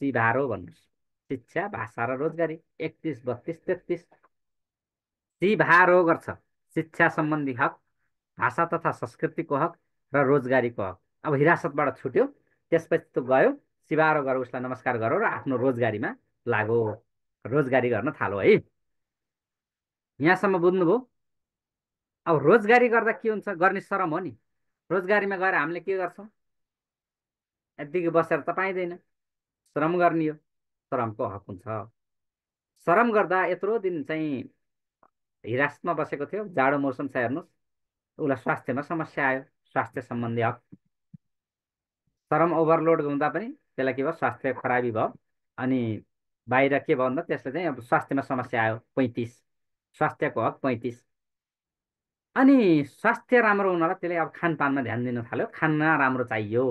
सिभारो भन्नुहोस्। शिक्षा, भाषा र रोजगारी 31, 32, 33। सिभारो गर्छ शिक्षा सम्बन्धी हक, भाषा तथा संस्कृतिको हक, र रोजगारीको हक। अब हिरासतबाट छुट्यो, त्यसपछि त्यो गयो, सिबारो गएर उसलाई नमस्कार गरो र आफ्नो रोजगारीमा लागो, रोजगारी गर्न थालो है। यहाँसम्म बुझ्नुभयो? अब रोजगारी गर्दा के हुन्छ, गर्ने शरम हो नि। रोजगारीमा गएर हामीले के गर्छौँ, यत्तिकै बसेर त पाइँदैन, श्रम गर्ने हो, श्रमको हक हुन्छ। श्रम गर्दा यत्रो दिन चाहिँ हिरासतमा बसेको थियो, जाडो मौसम छ हेर्नुहोस्, उसलाई स्वास्थ्यमा समस्या आयो, स्वास्थ्य सम्बन्धी हक। श्रम ओभरलोड हुँदा पनि त्यसलाई के भयो, स्वास्थ्य खराबी भयो। अनि बाहिर के भयो भन्दा त्यसले चाहिँ अब स्वास्थ्यमा समस्या आयो, 35, स्वास्थ्यको हक 35। अनि स्वास्थ्य राम्रो हुनलाई त्यसले अब खानपानमा ध्यान दिन थाल्यो, खाना राम्रो चाहियो,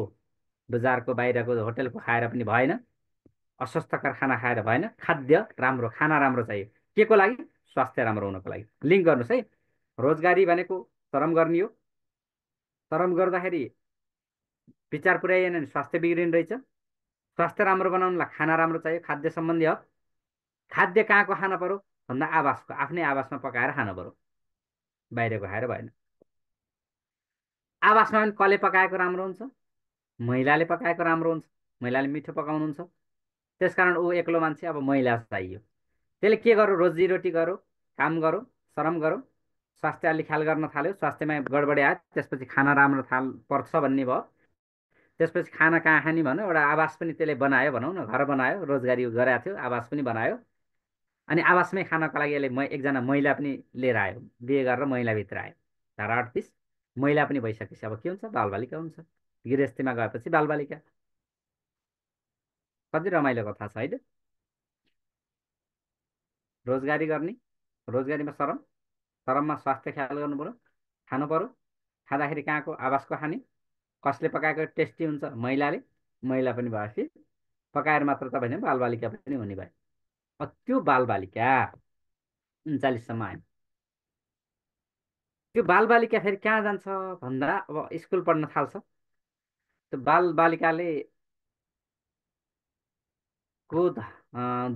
बजारको बाहिरको होटेलको खाएर पनि भएन, अस्वस्थकर खाना खाएर भएन, खाद्य राम्रो, खाना राम्रो चाहियो। के को लागि? स्वास्थ्य राम्रो हुनको लागि। लिङ्क गर्नुहोस् है, रोजगारी भनेको श्रम गर्ने हो, श्रम गर्दाखेरि विचार पुर्याइएन भने स्वास्थ्य बिग्रिने रहेछ, स्वास्थ्य राम्रो बनाउनलाई खाना राम्रो चाहियो, खाद्य सम्बन्धी हक। खाद्य कहाँको खानु पर्यो भन्दा आवासको, आफ्नै आवासमा पकाएर खानु पर्यो, बाहिरको खाएर भएन। आवासमा पनि कसले पकाएको राम्रो हुन्छ? महिलाले पकाएको राम्रो हुन्छ, महिलाले मिठो पकाउनुहुन्छ, त्यसकारण ऊ एक्लो मान्छे, अब महिला चाहियो। त्यसले के गरौँ, रोजीरोटी गरौँ, काम गरौँ, श्रम गरौँ, स्वास्थ्य अलि ख्याल गर्न थाल्यो, स्वास्थ्यमा गडबडी आयो, त्यसपछि खाना राम्रो पर्छ भन्ने भयो। त्यसपछि खाना कहाँ खाने भन्यो, एउटा आवास पनि त्यसले बनायो भनौँ न, घर बनायो, रोजगारी गरेको थियो, आवास पनि बनायो। अनि आवासमै खानको लागि यसले एकजना महिला पनि लिएर आयो, बिहे गरेर महिलाभित्र आयो। धारा 38, महिला पनि भइसकेपछि अब के हुन्छ, बालबालिका हुन्छ। गृहस्थीमा गएपछि बालबालिका। कति रमाइलो कथा छ होइन? रोजगारी गर्ने, रोजगारीमा श्रम, श्रममा स्वास्थ्य ख्याल गर्नु पऱ्यो, खानु पऱ्यो, खाँदाखेरि कहाँको, आवासको खाने, कसले पकाएको टेस्टी हुन्छ, महिलाले, महिला पनि भएपछि पकाएर मात्र त भएन, बालबालिका पनि हुने भयो। त्यो बालबालिका 39सम्म आयो। त्यो बालबालिका फेरि कहाँ जान्छ भन्दा अब स्कुल पढ्न थाल्छ। त्यो बालबालिकाले को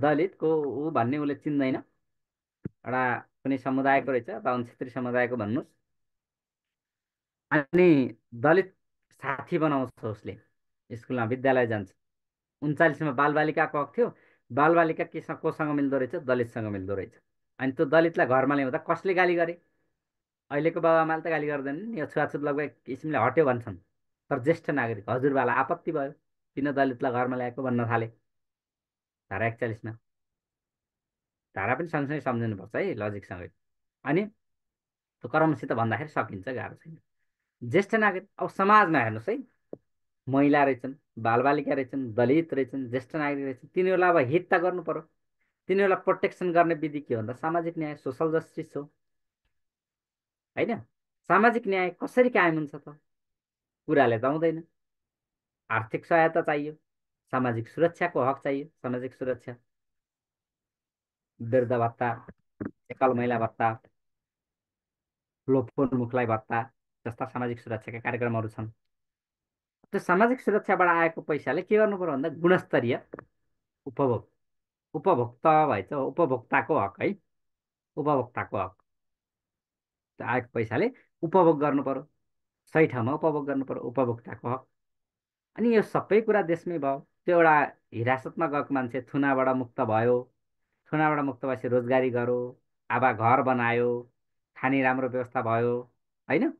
दलित को ऊ भन्ने उसले चिन्दैन, एउटा कुनै समुदायको रहेछ, बाहुन क्षेत्री समुदायको भन्नुहोस्। अनि दलित साथी बनाउँछ उसले, स्कुलमा विद्यालय जान्छ। 39मा बालबालिकाको हक थियो, बालबालिका केसँग, कोसँग मिल्दो रहेछ, दलितसँग मिल्दो रहेछ। अनि त्यो दलितलाई घरमा ल्याउँदा कसले गाली गरे? अहिलेको बाबुआमाले त गाली गर्दैनन्, यो छुवाछुत लगभग एक किसिमले हट्यो भन्छन्, तर ज्येष्ठ नागरिक हजुरबालाई आपत्ति भयो, किन दलितलाई घरमा ल्याएको भन्न थाले। धारा 41मा धारा पनि सँगसँगै सम्झिनुपर्छ है, लजिकसँगै। अनि त्यो कर्मसित भन्दाखेरि सकिन्छ, गाह्रो छैन। ज्येष्ठ नागरिक, अब समाजमा हेर्नुहोस् है, महिला रहेछन्, बालबालिका रहेछन्, दलित रहेछन्, ज्येष्ठ नागरिक रहेछन्, तिनीहरूलाई अब हित त गर्नु पर्यो। तिनीहरूलाई प्रोटेक्सन गर्ने विधि के भन्दा सामाजिक न्याय, सोसल जस्टिस हो होइन? सामाजिक न्याय कसरी कायम हुन्छ त? कुराले त आउँदैन। आर्थिक सहायता चाहियो, सामाजिक सुरक्षाको हक चाहियो, सामाजिक सुरक्षा, वृद्ध भत्ता, एकल महिला भत्ता, लोपोन्मुखलाई भत्ता जस्ता सामाजिक सुरक्षाका कार्यक्रमहरू छन्। त्यो सामाजिक सुरक्षाबाट आएको पैसाले के गर्नु पर्यो भन्दा गुणस्तरीय उपभोग, उपभोक्ता भएछ, उपभोक्ताको हक है, उपभोक्ताको हक। त्यो आएको पैसाले उपभोग गर्नु पर्यो, सही ठाउँमा उपभोग गर्नु पर्यो, उपभोक्ताको हक। अनि यो सबै कुरा देशमै भयो। त्यो एउटा हिरासतमा गएको मान्छे थुनाबाट मुक्त भयो, थुनाबाट मुक्त भएपछि रोजगारी गर्यो, आबा घर बनायो, खाने राम्रो व्यवस्था भयो होइन?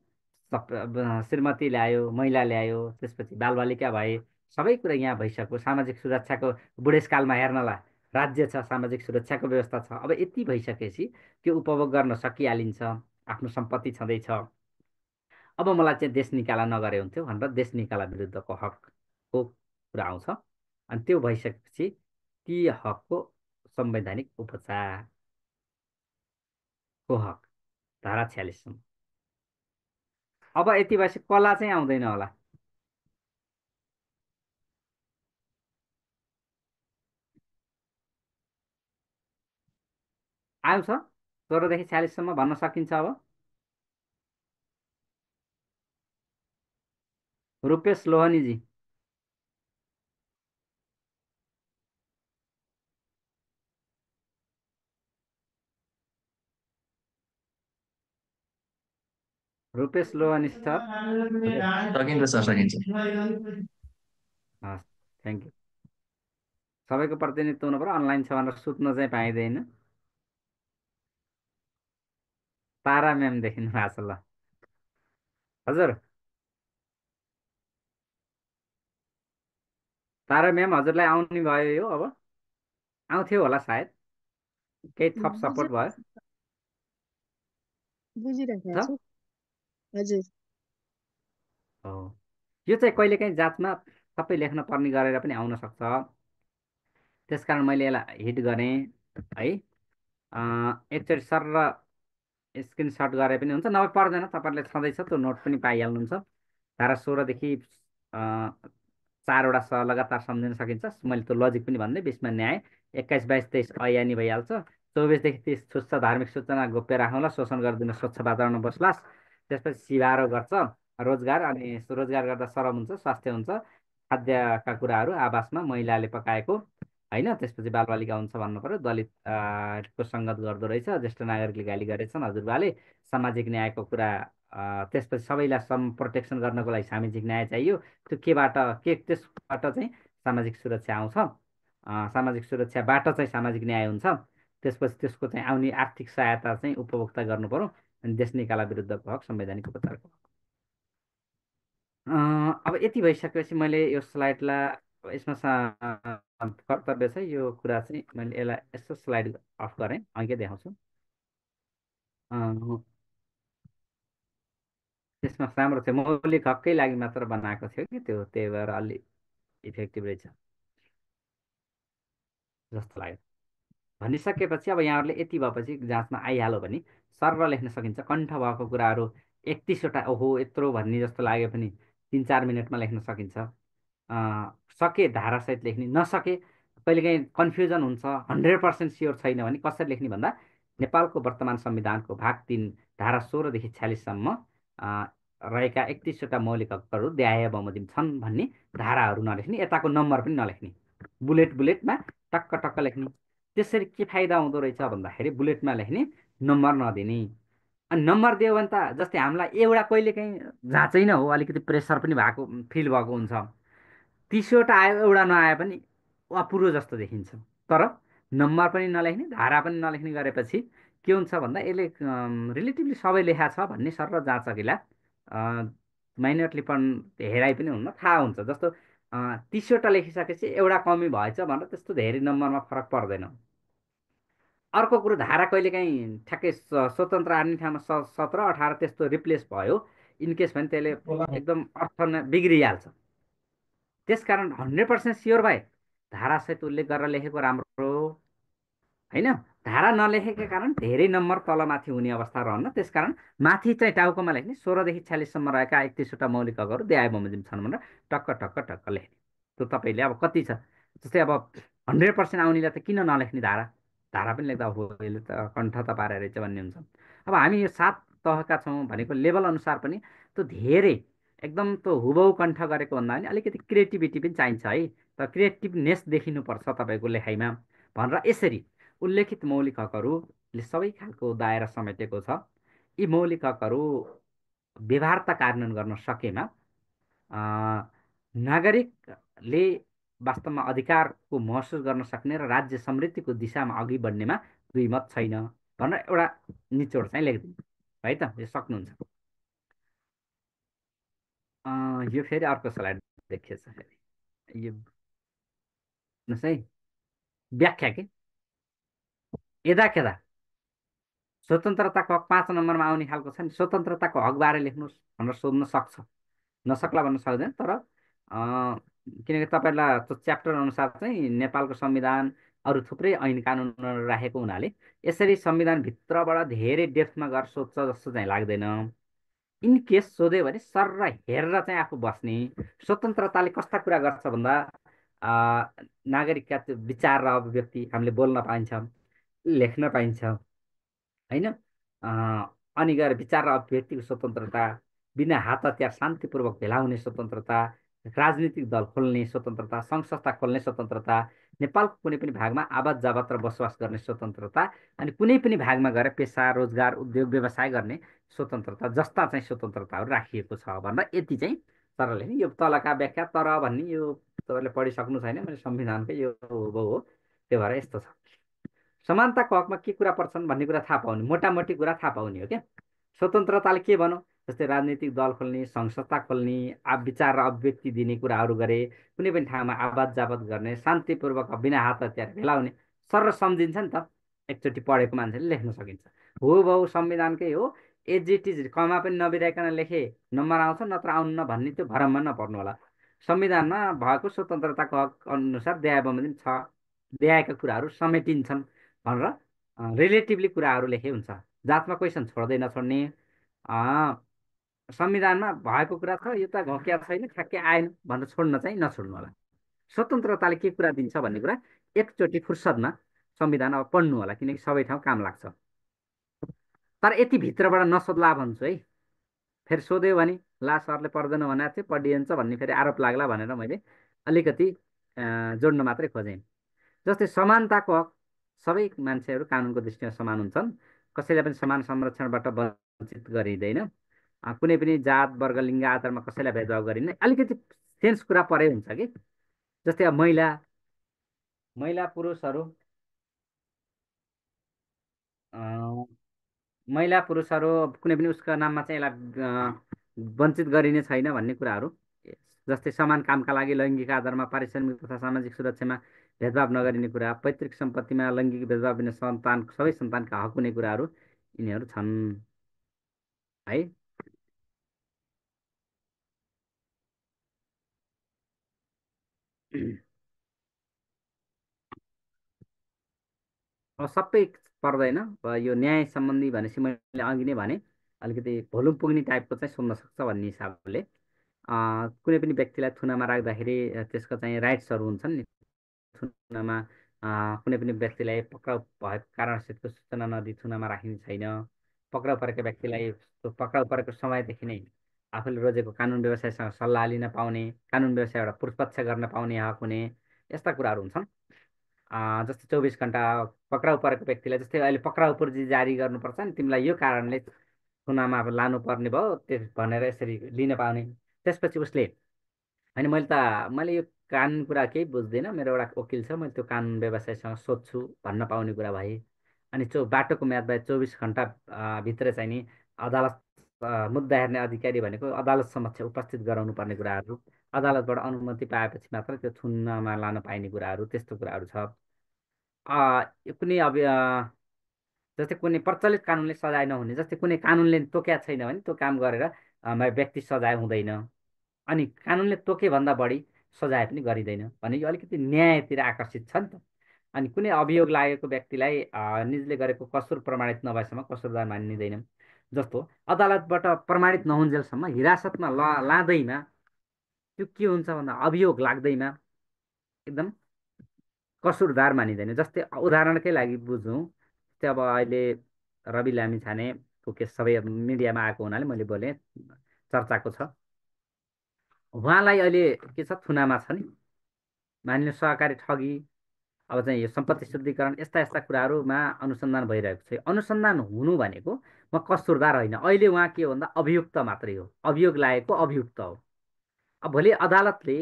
श्रीमती ल्यायो, महिला ल्यायो, त्यसपछि बालबालिका भए, सबै कुरा यहाँ भइसक्यो। सामाजिक सुरक्षाको बुढेसकालमा हेर्नलाई राज्य छ, सामाजिक सुरक्षाको व्यवस्था छ। अब यति भइसकेपछि त्यो उपभोग गर्न सकिहालिन्छ, आफ्नो सम्पत्ति छँदैछ। अब मलाई चाहिँ देश निकाला नगरे हुन्थ्यो भनेर देश निकाला विरुद्धको हकको कुरा आउँछ। अनि त्यो भइसकेपछि ती हकको संवैधानिक उपचारको हक, धारा 46सम्म। अब यति भएपछि कला चाहिँ आउँदैन होला। आउँछ 16देखि 46सम्म भन्न सकिन्छ। अब रूपेश लोहनीजी, रूपेश लोहानी सर। हजुर। सकिन्छ सर, सकिन्छ। हस्, थ्याङ्क यू। सबैको प्रतिनिधित्व हुनु पऱ्यो, अनलाइन छ भनेर सुत्न चाहिँ पाइँदैन। तारा म्याम देखिनु भएको छ ल। हजुर तारा म्याम, हजुरलाई आउने भयो यो अब? आउँथ्यो होला सायद, केही थप सपोर्ट भयो बुझिराखेको छ। छु। हजुर। हो, यो चाहिँ कहिलेकाहीँ जाँचमा सबै लेख्न पर्ने गरेर पनि आउन सक्छ। त्यसकारण मैले यसलाई हिट गरेँ है। एकचोटि सर र स्क्रिनसट गरे पनि हुन्छ, नभए पर्दैन, तपाईँहरूले छँदैछ त्यो नोट पनि पाइहाल्नुहुन्छ। धारा 16 देखि 4वटा स लगातार सम्झिन सकिन्छ। मैले त्यो लजिक पनि भन्दै, 20मा न्याय, 21, 22, 23 ऐयानी भइहाल्छ। 24देखि 30 छुच्च धार्मिक सूचना गोप्य राखौँला, शोषण गरिदिन स्वच्छ वातावरण बस्लास्। त्यसपछि सिभारो गर्छ रोजगार, अनि रोजगार गर्दा सरम हुन्छ, स्वास्थ्य हुन्छ, खाद्यका कुराहरू आवासमा महिलाले पकाएको होइन। त्यसपछि बालबालिका हुन्छ भन्नु पर्यो, दलित को सङ्गत गर्दो रहेछ, ज्येष्ठ नागरिकले गाली गरेछन् हजुरबाले, सामाजिक न्यायको कुरा। त्यसपछि सबैलाई प्रोटेक्सन गर्नको लागि सामाजिक न्याय चाहियो। त्यो केबाट के, त्यसबाट चाहिँ सामाजिक सुरक्षा आउँछ। सामाजिक सुरक्षाबाट चाहिँ सामाजिक न्याय हुन्छ। त्यसपछि त्यसको चाहिँ आउने आर्थिक सहायता चाहिँ उपभोक्ता गर्नु पर्यो। अनि देश निकाला विरुद्धको हक, संवैधानिक उपचारको हक। अब यति भइसकेपछि मैले यो स्लाइडलाई, यसमा कर्तव्य छ यो कुरा चाहिँ, मैले यसलाई यसो स्लाइड अफ गरेँ, अघि देखाउँछु। त्यसमा राम्रो थियो, मौलिक हककै लागि मात्र बनाएको थियो कि त्यो, त्यही भएर अलि इफेक्टिभ रहेछ जस्तो लाग्यो। भनिसकेपछि अब यहाँहरूले यति भएपछि जाँचमा आइहाल्यो भने सर्र लेख्न सकिन्छ। कण्ठ भएको कुराहरू 31वटा, ओहो यत्रो भन्ने जस्तो लाग्यो पनि 3-4 मिनटमा लेख्न सकिन्छ। सके धारासहित लेख्ने, नसके कहिलेकाहीँ कन्फ्युजन हुन्छ, 100% स्योर छैन भने कसरी लेख्ने भन्दा, नेपालको वर्तमान संविधानको भाग 3 धारा 16देखि 46सम्म रहेका 31वटा मौलिक हकहरू द्याय बमोजिम छन् भन्ने धाराहरू नलेख्ने, यताको नम्बर पनि नलेख्ने, बुलेटमा टक्क टक्क लेख्ने। त्यसरी के फाइदा हुँदो रहेछ भन्दाखेरि, बुलेटमा लेख्ने, नम्बर नदिने। अनि नम्बर दियो भने त जस्तै हामीलाई एउटा कहिलेकाहीँ जाँचै न हो, अलिकति प्रेसर पनि भएको फिल भएको हुन्छ। 30वटा आयो, एउटा नआए पनि अपुरो जस्तो देखिन्छ। तर नम्बर पनि नलेख्ने, धारा पनि नलेख्ने गरेपछि के हुन्छ भन्दा, यसले रिलेटिभली सबै लेखा छ भन्ने सर र जाँचकीलाई माइनरली पण हेराइ पनि हुन्न, थाहा हुन्छ। जस्तो 30वटा लेखिसकेपछि एउटा कमी भएछ भनेर त्यस्तो धेरै नम्बरमा फरक पर्दैन। अर्को कुरो, धारा कहिलेकाहीँ ठ्याक्कै स्वतन्त्र आर्ने ठाउँमा 17, 18 त्यस्तो रिप्लेस भयो इनकेस भने, त्यसले एकदम अर्थ बिग्रिहाल्छ। त्यसकारण 100% स्योर भए धारासहित उल्लेख गरेर लेखेको राम्रो होइन। धारा नलेखेका कारण धेरै नम्बर तलमाथि हुने अवस्था रहन्न। त्यसकारण माथि चाहिँ टाउकोमा लेख्ने, 16देखि 46सम्म रहेका 31वटा मौलिक हकहरू द्याय बमोजिम छन् भनेर टक्क टक्क टक्क लेख्ने। त्यो तपाईँले अब कति छ, जस्तै अब 100% आउनेलाई त किन नलेख्ने धारा, धारा पनि लेख्दा हो यसले त कण्ठ त पारे रहेछ भन्ने हुन्छ। अब हामी यो 7 तहका छौँ भनेको लेभल अनुसार पनि त्यो धेरै एकदम त्यो हुबहु कण्ठ गरेको भन्दा पनि अलिकति क्रिएटिभिटी पनि चाहिन्छ है। त क्रिएटिभनेस देखिनुपर्छ तपाईँको लेखाइमा भनेर यसरी उल्लेखित मौलिक हकहरूले सबै खालको दायरा समेटेको छ। यी मौलिक हकहरू व्यवहार्यता कार्यान्वयन गर्न सकेमा नागरिकले वास्तवमा अधिकारको महसुस गर्न सक्ने र राज्य समृद्धिको दिशामा अघि बढ्नेमा दुई मत छैन भनेर एउटा निचोड चाहिँ लेखिदिनु है त। यो सक्नुहुन्छ। यो फेरि अर्को स्लाइड देखिएछ, फेरि यो हेर्नुहोस् है, व्याख्या के यदा केदा स्वतन्त्रताको हक 5 नम्बरमा आउने खालको छ नि, स्वतन्त्रताको हकबारे लेख्नुहोस् भनेर सोध्न सक्छ, नसक्ला भन्न सक्दैन। तर किनकि तपाईँलाई त्यो च्याप्टर अनुसार चाहिँ नेपालको संविधान अरू थुप्रै ऐन कानुनहरू राखेको हुनाले यसरी संविधानभित्रबाट धेरै डेप्थमा गएर सोध्छ जस्तो चाहिँ लाग्दैन। इन केस सोध्यो भने सर र हेरेर चाहिँ आफू बस्ने। स्वतन्त्रताले कस्ता कुरा गर्छ भन्दा, नागरिकका त्यो विचार र अभिव्यक्ति हामीले बोल्न पाइन्छ, लेख्न पाइन्छ होइन। अनि गएर विचार र अभिव्यक्तिको स्वतन्त्रता, बिना हात हतियार शान्तिपूर्वक भेला हुने स्वतन्त्रता, राजनीतिक दल खोल्ने स्वतन्त्रता, सङ्घ संस्था खोल्ने स्वतन्त्रता, नेपालको कुनै पनि भागमा आवाज जावत र बसोबास गर्ने स्वतन्त्रता अनि कुनै पनि भागमा गएर पेसा रोजगार उद्योग व्यवसाय गर्ने स्वतन्त्रता जस्ता चाहिँ स्वतन्त्रताहरू राखिएको छ भनेर यति चाहिँ सरले नि यो तलका व्याख्या तर भन्ने यो तपाईँले पढिसक्नु छैन मैले संविधानकै यो हो त्यो भएर यस्तो छ समानताको हकमा के कुरा पर्छन् भन्ने कुरा थाहा पाउने मोटामोटी कुरा थाहा पाउने हो क्या स्वतन्त्रताले के भनौँ जस्तै राजनीतिक दल खोल्ने सङ्घ संस्था खोल्ने विचार र अभिव्यक्ति दिने कुराहरू गरे कुनै पनि ठाउँमा आवाज जावत गर्ने शान्तिपूर्वक बिना हात हतियार भेलाउने सर सम्झिन्छ नि त एकचोटि पढेको मान्छेले लेख्न सकिन्छ हो भाउ संविधानकै हो एज इट इज कमा पनि नबिराइकन लेखे नम्बर आउँछ नत्र आउन्न भन्ने त्यो भरममा नपर्नु होला संविधानमा भएको स्वतन्त्रताको हक अनुसार दया बमोजिम छ देखाएका कुराहरू समेटिन्छन् भनेर रिलेटिभली कुराहरू लेखे हुन्छ जातमा क्वेसन छोड्दै नछोड्ने संविधानमा भएको कुरा छ यो त घोकिया छैन ठ्याक्कै आएन भनेर छोड्न चाहिँ नछोड्नु होला स्वतन्त्रताले के कुरा दिन्छ भन्ने कुरा एकचोटि फुर्सदमा संविधान अब पढ्नु होला किनकि सबै ठाउँ काम लाग्छ तर यति भित्रबाट नसोध्ला भन्छु है फेरि सोध्यो भने ला सरले पर्दैन भनेको थियो पढिन्छ भन्ने फेरि आरोप लाग्ला भनेर मैले अलिकति जोड्न मात्रै खोजेँ जस्तै समानताको हक सबै मान्छेहरू कानुनको दृष्टिमा समान हुन्छन् कसैलाई पनि समान संरक्षणबाट वञ्चित गरिँदैन कुनै पनि जात वर्ग लिङ्ग आधारमा कसैलाई भेदभाव गरिन्न अलिकति सेन्स कुरा परै हुन्छ कि जस्तै अब महिला महिला पुरुषहरू महिला पुरुषहरू कुनै पनि उसको नाममा चाहिँ यसलाई वञ्चित गरिने छैन भन्ने कुराहरू जस्तै समान कामका लागि लैङ्गिक आधारमा पारिश्रमिक तथा सामाजिक सुरक्षामा भेदभाव नगरिने कुरा पैतृक सम्पत्तिमा लैङ्गिक भेदभाव बिना सन्तान सबै सन्तानका हक हुने कुराहरू यिनीहरू छन् है अब सबै पर्दैन यो न्याय सम्बन्धी भनेपछि मैले अघि नै भने अलिकति भोलुम पुग्ने टाइपको चाहिँ सुन्न सक्छ भन्ने हिसाबले कुनै पनि व्यक्तिलाई थुनामा राख्दाखेरि त्यसको चाहिँ राइट्सहरू हुन्छन् नि थुनामा कुनै पनि व्यक्तिलाई पक्राउ भएको कारणसितको सूचना नदिई थुनामा राखिने छैन पक्राउ परेको व्यक्तिलाई पक्राउ परेको समयदेखि नै आफूले रोजेको कानुन व्यवसायसँग सल्लाह लिन पाउने कानुन व्यवसायबाट पूर्वपक्ष गर्न पाउने हक हुने यस्ता कुराहरू हुन्छन् जस्तै 24 घन्टा पक्राउ परेको व्यक्तिलाई जस्तै अहिले पक्राउ पूर्जी जारी गर्नुपर्छ नि तिमीलाई यो कारणले थुनामा अब लानुपर्ने भयो त्यस भनेर यसरी लिन पाउने त्यसपछि उसले होइन मैले यो कानुन कुरा केही बुझ्दिनँ मेरो एउटा वकिल छ मैले त्यो कानुन व्यवसायसँग सोध्छु भन्न पाउने कुरा भए अनि बाटोको म्याद भए 24 घन्टा भित्र चाहिँ नि अदालत मुद्दा हेर्ने अधिकारी भनेको अदालत समक्ष उपस्थित गराउनु पर्ने कुराहरू अदालतबाट अनुमति पाएपछि मात्र त्यो थुनमा लान पाइने कुराहरू त्यस्तो कुराहरू छ कुनै अब जस्तै कुनै प्रचलित कानुनले सजाय नहुने जस्तै कुनै कानुनले तोकेको छैन भने त्यो काम गरेर व्यक्ति सजाय हुँदैन अनि कानुनले तोके भन्दा बढी सजाय पनि गरिँदैन भने यो अलिकति न्यायतिर आकर्षित छ नि त अनि कुनै अभियोग लागेको व्यक्तिलाई निजले गरेको कसुर प्रमाणित नभएसम्म कसुरदार मानिँदैन जस्तो अदालतबाट प्रमाणित नहुन्जेलसम्म हिरासतमा लाँदैमा त्यो के हुन्छ भन्दा अभियोग लाग्दैमा एकदम कसुरदार मानिँदैन जस्तै उदाहरणकै लागि बुझौँ जस्तै अब अहिले रवि लामिछानेको केस सबै मिडियामा आएको हुनाले मैले बोलेँ चर्चाको छ उहाँलाई अहिले के छ थुनामा छ नि मानिलिनु सहकारी ठगी अब चाहिँ यो सम्पत्ति शुद्धिकरण यस्ता यस्ता कुराहरूमा अनुसन्धान भइरहेको छ अनुसन्धान हुनु भनेको म कसुरदार होइन अहिले उहाँ के हो भन्दा अभियुक्त मात्रै हो अभियोग लागेको अभियुक्त हो अब भोलि अदालतले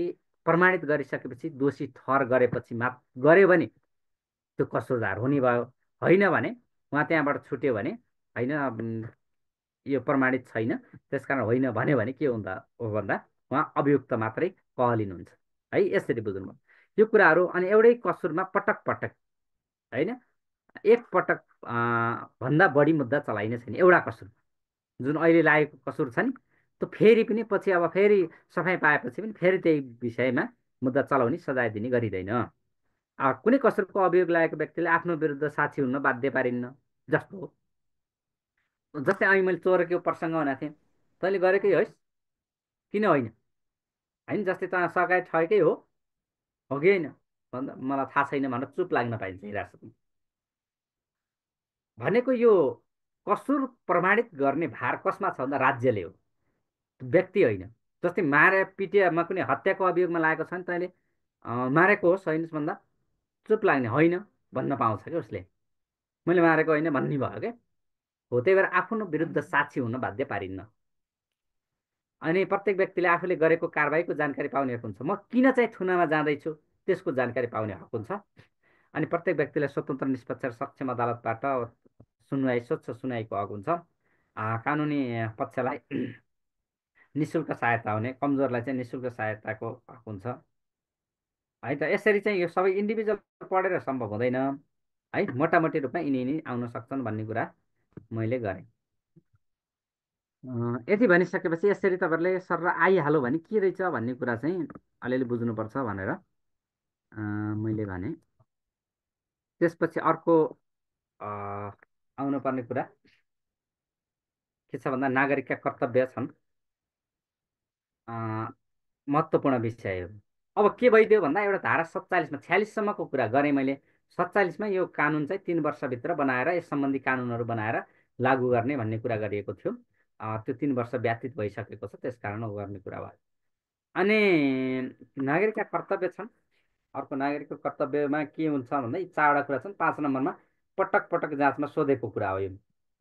प्रमाणित गरिसकेपछि दोषी ठहर गरेपछि गऱ्यो भने त्यो कसुरदार हुने भयो होइन भने उहाँ त्यहाँबाट छुट्यो भने होइन यो प्रमाणित छैन त्यसकारण होइन भन्यो भने के हुँदा हो भन्दा उहाँ अभियुक्त मात्रै कहलिनुहुन्छ है यसरी बुझ्नु यो कुराहरू अनि एउटै कसुरमा पटक पटक होइन एक पटक भन्दा बढी मुद्दा चलाइने छैन एउटा कसुर जुन अहिले लागेको कसुर छ नि त्यो फेरि पनि पछि अब फेरि सफाइ पाएपछि पनि फेरि त्यही विषयमा मुद्दा चलाउने सजाय दिने गरिँदैन कुनै कसुरको अभियोग लागेको व्यक्तिले आफ्नो विरुद्ध साक्षी हुन बाध्य पारिन्न जस्तो हो जस्तै अहिले मैले चोरेको प्रसङ्ग भनेको थिएँ तैँले गरेकै होस् किन होइन होइन जस्तै त सरकारी ठगेकै हो कि होइन भन्दा मलाई थाहा छैन भनेर चुप लाग्न पाइन्छ हिरासतमा भनेको यो कसुर प्रमाणित गर्ने भार कसमा छ भन्दा राज्यले हो व्यक्ति होइन जस्तै मारे पिटिएमा कुनै हत्याको अभियोगमा लागेको छ नि तैँले मारेको होस् होइनस् भन्दा चुप लाग्ने होइन भन्न पाउँछ क्या उसले, मैले मारेको होइन भन्ने भयो क्या। हो त्यही भएर आफ्नो विरुद्ध साक्षी हुन बाध्य पारिन्न। अनि प्रत्येक व्यक्तिले आफूले गरेको कारबाहीको जानकारी पाउने हक हुन्छ। म किन चाहिँ थुनामा जाँदैछु त्यसको जानकारी पाउने हक हुन्छ। अनि प्रत्येक व्यक्तिले स्वतन्त्र निष्पक्ष र सक्षम अदालतबाट सुनवाई, स्वच्छ सुनवाईको हक हुन्छ। कानुनी पक्षलाई निःशुल्क सहायता हुने, कमजोरलाई चाहिँ निःशुल्क सहायताको हक हुन्छ है त। यसरी चाहिँ यो सबै इन्डिभिजुअल पढेर सम्भव हुँदैन है, मोटामोटी रूपमा यिनी आउन सक्छन् भन्ने कुरा मैले गरेँ। यति भनिसकेपछि यसरी तपाईँहरूले सर आइहाल्यो भने के रहेछ भन्ने कुरा चाहिँ अलिअलि बुझ्नुपर्छ भनेर मैले भने। त्यसपछि अर्को आउनुपर्ने कुरा के छ भन्दा नागरिकका कर्तव्य छन्, महत्त्वपूर्ण विषय हो। अब के भइदियो भन्दा एउटा धारा 47मा 46सम्मको कुरा गरेँ मैले। 47मा यो कानुन चाहिँ 3 वर्षभित्र बनाएर यस सम्बन्धी कानुनहरू बनाएर लागू गर्ने भन्ने कुरा गरिएको थियो। त्यो 3 वर्ष व्यतीत भइसकेको छ, त्यसकारण गर्ने कुरा भयो। अनि नागरिकका कर्तव्य छन्। अर्को नागरिकको कर्तव्यमा के हुन्छ भन्दा यी 4वटा कुरा छन्। 5 नम्बरमा पटक पटक जाँचमा सोधेको कुरा हो यो।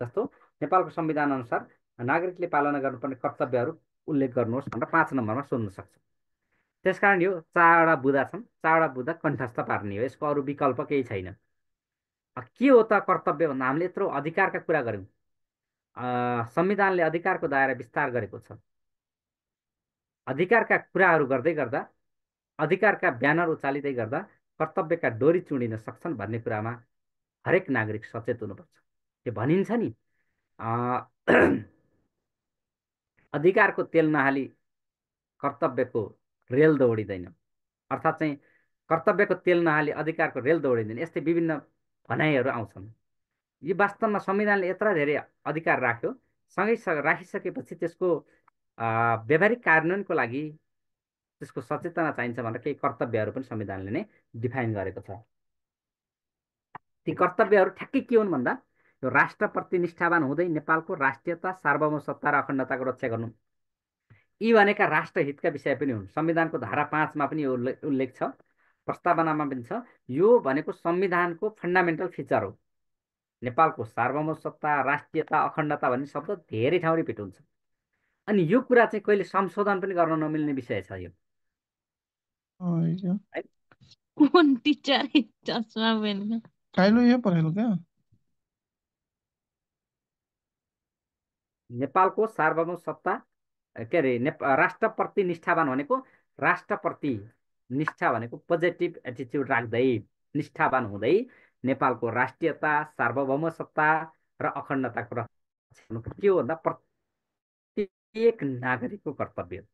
जस्तो नेपालको संविधान अनुसार नागरिकले पालना गर्नुपर्ने कर्तव्यहरू उल्लेख गर्नुहोस् भनेर 5 नम्बरमा सोध्न सक्छ। त्यसकारण यो 4वटा बुँदा छन्, 4वटा बुँदा कण्ठस्थ पार्ने हो, यसको अरू विकल्प केही छैन। के हो त कर्तव्य भन्दा हामीले यत्रो अधिकारका कुरा गऱ्यौँ। संविधानले अधिकारको दायरा विस्तार गरेको छ। अधिकारका कुराहरू गर्दै गर्दा, अधिकारका ब्यानर उचालिँदै गर्दा कर्तव्यका डोरी चुडिन सक्छन् भन्ने कुरामा हरेक नागरिक सचेत हुनुपर्छ। त्यो भनिन्छ नि अधिकारको तेल नहाली कर्तव्यको रेल दौडिँदैन, अर्थात् चाहिँ कर्तव्यको तेल नहाली अधिकारको रेल दौडिँदैन। यस्तै विभिन्न भनाइहरू आउँछन्। यो वास्तवमा संविधानले यत्र धेरै अधिकार राख्यो, सँगै राखिसकेपछि त्यसको व्यावहारिक कार्यान्वयनको लागि त्यसको सचेतना चाहिन्छ भनेर केही कर्तव्यहरू पनि संविधानले नै डिफाइन गरेको छ। ती कर्तव्यहरू ठ्याक्कै के हुन् भन्दा यो राष्ट्रप्रति निष्ठावान हुँदै नेपालको राष्ट्रियता, सार्वभौमसत्ता र अखण्डताको रक्षा गर्नु। यी भनेका राष्ट्रहितका विषय पनि हुन्। संविधानको धारा 5मा पनि यो उल्लेख छ, प्रस्तावनामा पनि छ। यो भनेको संविधानको फन्डामेन्टल फिचर हो। नेपालको सार्वभौमसत्ता, राष्ट्रियता, अखण्डता भन्ने शब्द धेरै ठाउँ रिपिट हुन्छ। अनि यो कुरा चाहिँ कहिले संशोधन पनि गर्न नमिल्ने विषय छ यो। कौन टीचर है चश्मा पहन के? काइलो ये पढेको क्या? नेपालको सार्वभौमसत्ता के अरे राष्ट्रप्रति निष्ठावान भनेको राष्ट्रप्रति निष्ठा भनेको पोजिटिभ एटिच्युड राख्दै निष्ठावान हुँदै नेपालको राष्ट्रियता, सार्वभौमसत्ता र अखण्डताको रक्षा के हो भन्दा प्रत्येक नागरिकको कर्तव्य हो।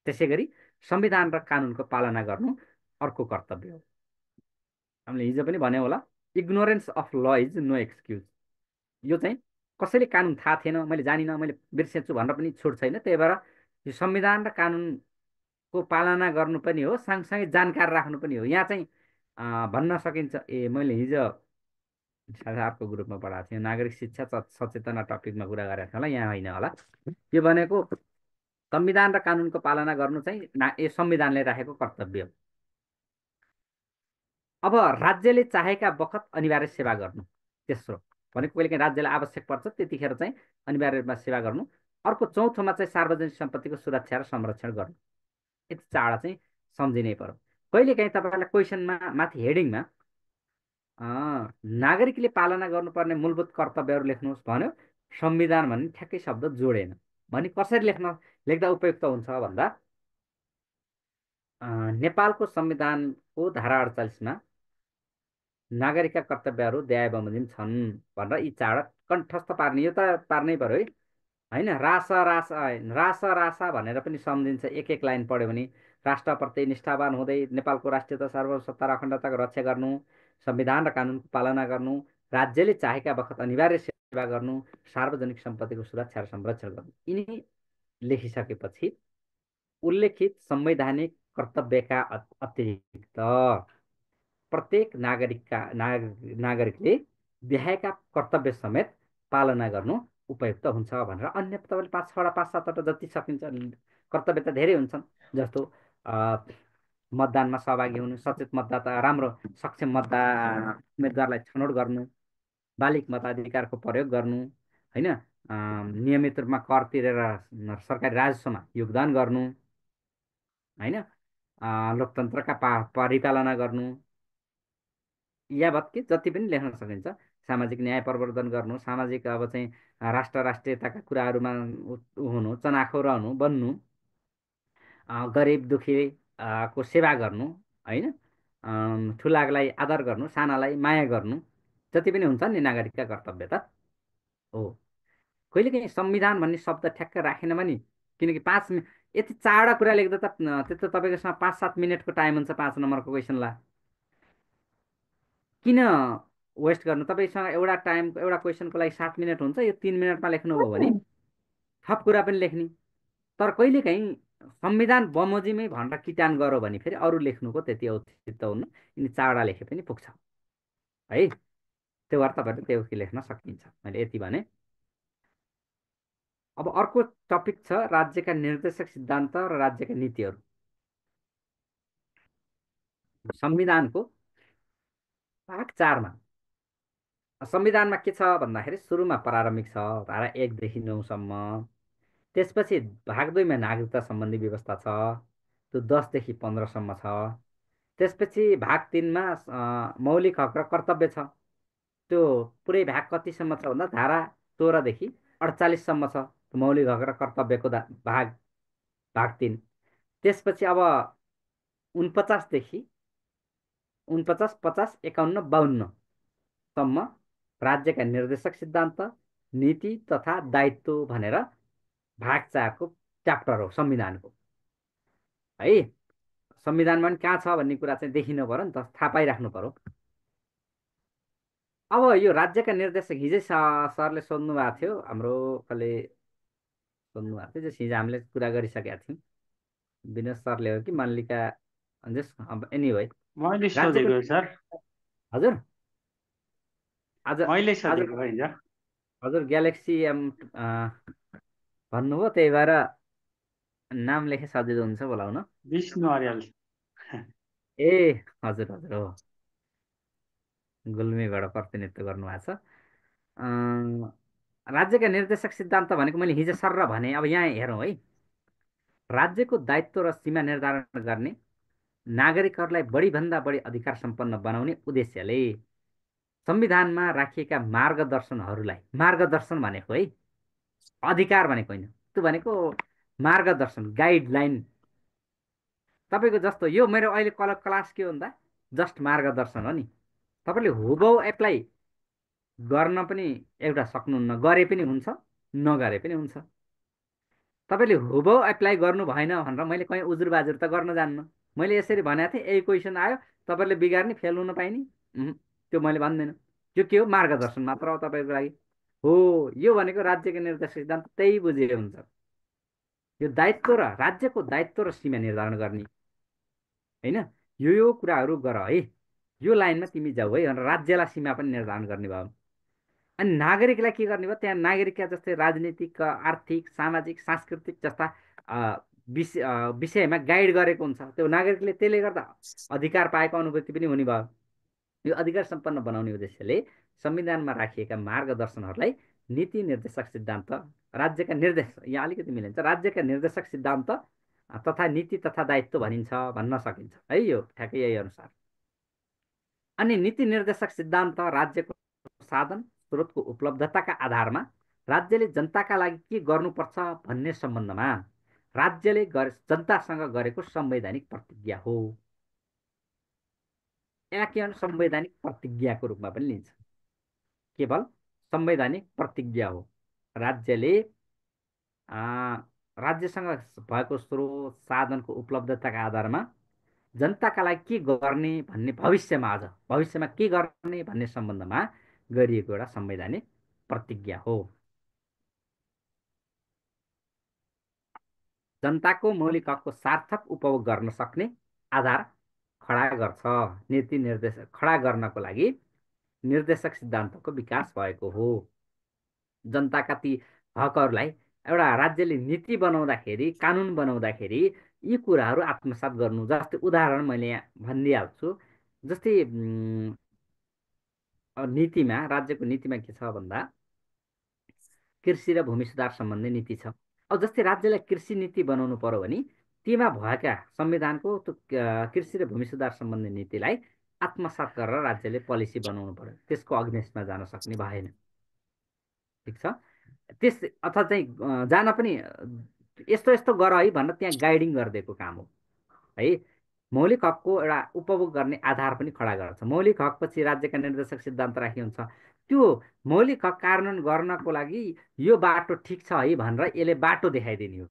त्यसै गरी संविधान र कानुनको पालना गर्नु अर्को कर्तव्य हो। हामीले हिजो पनि भन्यौँ होला, इग्नोरेन्स अफ ल इज नो एक्सक्युज। यो चाहिँ कसैले कानुन थाहा थिएन, मैले जानिनँ, मैले बिर्सेछु भनेर पनि छुट छैन। त्यही भएर यो संविधान र कानुनको पालना गर्नु पनि हो, सँगसँगै जानकार राख्नु पनि हो। यहाँ चाहिँ भन्न सकिन्छ, मैले हिजो अर्को ग्रुपमा पढाएको थिएँ, नागरिक शिक्षा सचेतना टपिकमा कुरा गरेको थिएँ होला, यहाँ होइन होला। यो भनेको संविधान र कानुनको पालना गर्नु चाहिँ यो संविधानले राखेको कर्तव्य हो। अब राज्यले चाहेका बखत अनिवार्य सेवा गर्नु, तेस्रो भनेको कहिलेकाहीँ राज्यलाई आवश्यक पर्छ त्यतिखेर चाहिँ अनिवार्य रूपमा सेवा गर्नु। अर्को चौथोमा चाहिँ सार्वजनिक सम्पत्तिको सुरक्षा र संरक्षण गर्नु। यति 4वटा चाहिँ सम्झिनै पर्यो। कहिलेकाहीँ तपाईँलाई क्वेसनमा माथि हेडिङमा नागरिकले पालना गर्नुपर्ने मूलभूत कर्तव्यहरू लेख्नुहोस् भन्यो, संविधान भन्ने ठ्याक्कै शब्द जोडेन भने कसरी लेख्दा उपयुक्त हुन्छ भन्दा नेपालको संविधानको धारा 48मा नागरिकका कर्तव्यहरू द्याय बमोजिम छन् भनेर यी 4 कण्ठस्थ पार्ने। यो त पार्नै पर्यो है, होइन? रासा भनेर पनि सम्झिन्छ। एक लाइन पढ्यो भने राष्ट्रप्रति निष्ठावान हुँदै नेपालको राष्ट्रियता, सार्वभौमसत्ता र अखण्डताको रक्षा गर्नु, संविधान र कानुनको पालना गर्नु, राज्यले चाहेका बखत अनिवार्य सेवा गर्नु, सार्वजनिक सम्पत्तिको सुरक्षा र संरक्षण गर्नु। यिनी लेखिसकेपछि उल्लेखित संवैधानिक कर्तव्यका अतिरिक्त प्रत्येक नागरिकले देखाएका कर्तव्य समेत पालना गर्नु उपयुक्त हुन्छ भनेर अन्य तपाईँले 5-6वटा 5-7वटा जति सकिन्छ कर्तव्य त धेरै हुन्छन्। जस्तो मतदानमा सहभागी हुनु, सचेत मतदाता, राम्रो सक्षम उम्मेदवारलाई छनौट गर्नु, बालिक मताधिकारको प्रयोग गर्नु, होइन, नियमित रूपमा कर तिरेर सरकारी राजस्वमा योगदान गर्नु, होइन, लोकतन्त्रका परिपालना गर्नु, यावत के जति पनि लेख्न सकिन्छ। सामाजिक न्याय प्रवर्धन गर्नु, सामाजिक अब चाहिँ राष्ट्रियताका कुराहरूमा हुनु, चनाखो रहनु, बन्नु, गरिब दुखी को सेवा गर्नु, होइन, ठुलालाई आदर गर्नु, सानालाई माया गर्नु, जति पनि हुन्छ नि नागरिकका कर्तव्य त हो। कहिलेकाहीँ संविधान भन्ने शब्द ठ्याक्क राखेन भने, किनकि यति चारवटा कुरा लेख्दा त त्यो त तपाईँकोसँग 5-7 मिनटको टाइम हुन्छ 5 नम्बरको क्वेसनलाई। किन वेस्ट गर्नु? तपाईँसँग एउटा टाइमको एउटा क्वेसनको लागि 7 मिनट हुन्छ, यो 3 मिनटमा लेख्नुभयो भने थप कुरा पनि लेख्ने। तर कहिलेकाहीँ संविधान बमोजिमै भनेर किटान गऱ्यो भने फेरि अरू लेख्नुको त्यति औचित्य हुन्न। यिनी चारवटा लेखे पनि पुग्छ है। त्यो भएर तपाईँहरूले त्यो लेख्न सकिन्छ। मैले यति भने। अब अर्को टपिक छ राज्यका निर्देशक सिद्धान्त र राज्यका नीतिहरू। संविधानको भाग 4 मा संविधानमा के छ भन्दाखेरि सुरुमा प्रारम्भिक छ, धारा 1 देखि 9 सम्म। त्यसपछि भाग 2 मा नागरिकता सम्बन्धी व्यवस्था छ, त्यो 10 देखि 15 सम्म छ। त्यसपछि भाग 3 मा मौलिक हक र कर्तव्य छ, त्यो पुरै भाग कतिसम्म छ भन्दा धारा 16 देखि 48 सम्म छ मौलिक हक र कर्तव्यको भाग 3। त्यसपछि अब 49 देखि 49, 50, 51, 52 सम्म राज्यका निर्देशक सिद्धान्त, नीति तथा दायित्व भनेर भाग 4 को च्याप्टर हो संविधानको है। संविधानमा पनि कहाँ छ भन्ने कुरा चाहिँ देखिनु पर्यो नि त, थाहा पाइराख्नु पर्यो। अब यो राज्यका निर्देशक हिजै सरले सोध्नु भएको थियो, हाम्रो कसले सोध्नु भएको थियो, हिजो हामीले कुरा गरिसकेका थियौँ। विनोद सरले हो कि मल्लिका, एनिवे मैले सोधेको सर। हजुर आज मैले सोधेको हिजो। हजुर ग्यालेक्सी एम भन्नुभयो, त्यही भएर नाम लेखे सजिलो हुन्छ बोलाउन। विष्णु अर्याल। ए हजुर हजुर हो, गुल्मीबाट प्रतिनिधित्व गर्नुभएको छ। राज्यका निर्देशक सिद्धान्त भनेको मैले हिजो सर भने। अब यहाँ हेरौँ है, राज्यको दायित्व र सीमा निर्धारण गर्ने, नागरिकहरूलाई बढीभन्दा बढी अधिकार सम्पन्न बनाउने उद्देश्यले संविधानमा राखिएका मार्गदर्शनहरूलाई, मार्गदर्शन भनेको है, अधिकार भनेको होइन, त्यो भनेको मार्गदर्शन, गाइडलाइन। तपाईँको जस्तो यो मेरो अहिले क्लास के हो भन्दा जस्ट मार्गदर्शन हो नि। तपाईँले हुबहु एप्लाई गर्न पनि एउटा सक्नुहुन्न, गरे पनि हुन्छ, नगरे पनि हुन्छ। तपाईँले हुबहु एप्लाई गर्नु भएन भनेर मैले कहीँ उजुर बाजुर त गर्न जान्न। मैले यसरी भनेको थिएँ, यही क्वेसन आयो, तपाईँले बिगार्ने, फेल हुन पाइने, त्यो मैले भन्दैन। यो के हो? मार्गदर्शन मात्र हो तपाईँको लागि। हो, यो भनेको राज्यको निर्देशक सिद्धान्त त्यही बुझे हुन्छ। यो दायित्व र राज्यको दायित्व र सीमा निर्धारण गर्ने होइन, यो कुराहरू गर है, यो लाइनमा तिमी जाऊ है भनेर राज्यलाई सीमा पनि निर्धारण गर्ने भयो। अनि नागरिकलाई के गर्ने भयो? त्यहाँ नागरिकका जस्तै राजनीतिक, आर्थिक, सामाजिक, सांस्कृतिक जस्ता विषयमा गाइड गरेको हुन्छ। त्यो नागरिकले त्यसले गर्दा अधिकार पाएको अनुभूति पनि हुने भयो। यो अधिकार सम्पन्न बनाउने उद्देश्यले संविधानमा राखिएका मार्गदर्शनहरूलाई नीति निर्देशक सिद्धान्त, राज्यका निर्देश, यहाँ अलिकति मिलिन्छ, राज्यका निर्देशक सिद्धान्त तथा नीति तथा दायित्व भनिन्छ, भन्न सकिन्छ है। यो ठ्याक्कै यही अनुसार। अनि नीति निर्देशक सिद्धान्त राज्यको साधन स्रोतको उपलब्धताका आधारमा राज्यले जनताका लागि के गर्नुपर्छ भन्ने सम्बन्धमा राज्यले जनतासँग गरेको संवैधानिक प्रतिज्ञा हो। यहाँ के भने संवैधानिक प्रतिज्ञाको रूपमा पनि लिन्छ, केवल संवैधानिक प्रतिज्ञा हो। राज्यले राज्यसँग भएको स्रोत साधनको उपलब्धताका आधारमा जनताका लागि के गर्ने भन्ने, भविष्यमा के गर्ने भन्ने सम्बन्धमा गरिएको एउटा संवैधानिक प्रतिज्ञा हो। जनताको मौलिक हकको सार्थक उपभोग गर्न सक्ने आधार खडा गर्छ। नीति निर्देश खडा गर्नको लागि निर्देशक सिद्धान्तको विकास भएको हो। जनताका ती हकहरूलाई एउटा राज्यले नीति बनाउँदाखेरि, कानुन बनाउँदाखेरि यी कुराहरू आत्मसात गर्नु। जस्तै उदाहरण मैले यहाँ भनिदिइहाल्छु। जस्तै नीतिमा, राज्यको नीतिमा के छ भन्दा कृषि र भूमि सुधार सम्बन्धी नीति छ। अब जस्तै राज्यलाई कृषि नीति बनाउनु पर्यो भने तीमा भएका संविधानको त्यो कृषि र भूमि सुधार सम्बन्धी नीतिलाई आत्मसात गरेर राज्यले पोलिसी बनाउनु पर्यो। त्यसको अगेन्स्टमा जान सक्ने भएन। ठिक छ। त्यस अथवा चाहिँ जान पनि यस्तो यस्तो गर है भनेर त्यहाँ गाइडिङ गरिदिएको काम हो है। मौलिक हकको एउटा उपभोग गर्ने आधार पनि खडा गर्छ। मौलिक हकपछि राज्यका निर्देशक सिद्धान्त राखी हुन्छ। त्यो मौलिक हक कार्यान्वयन गर्नको लागि यो बाटो ठिक छ है भनेर यसले बाटो देखाइदिने हो।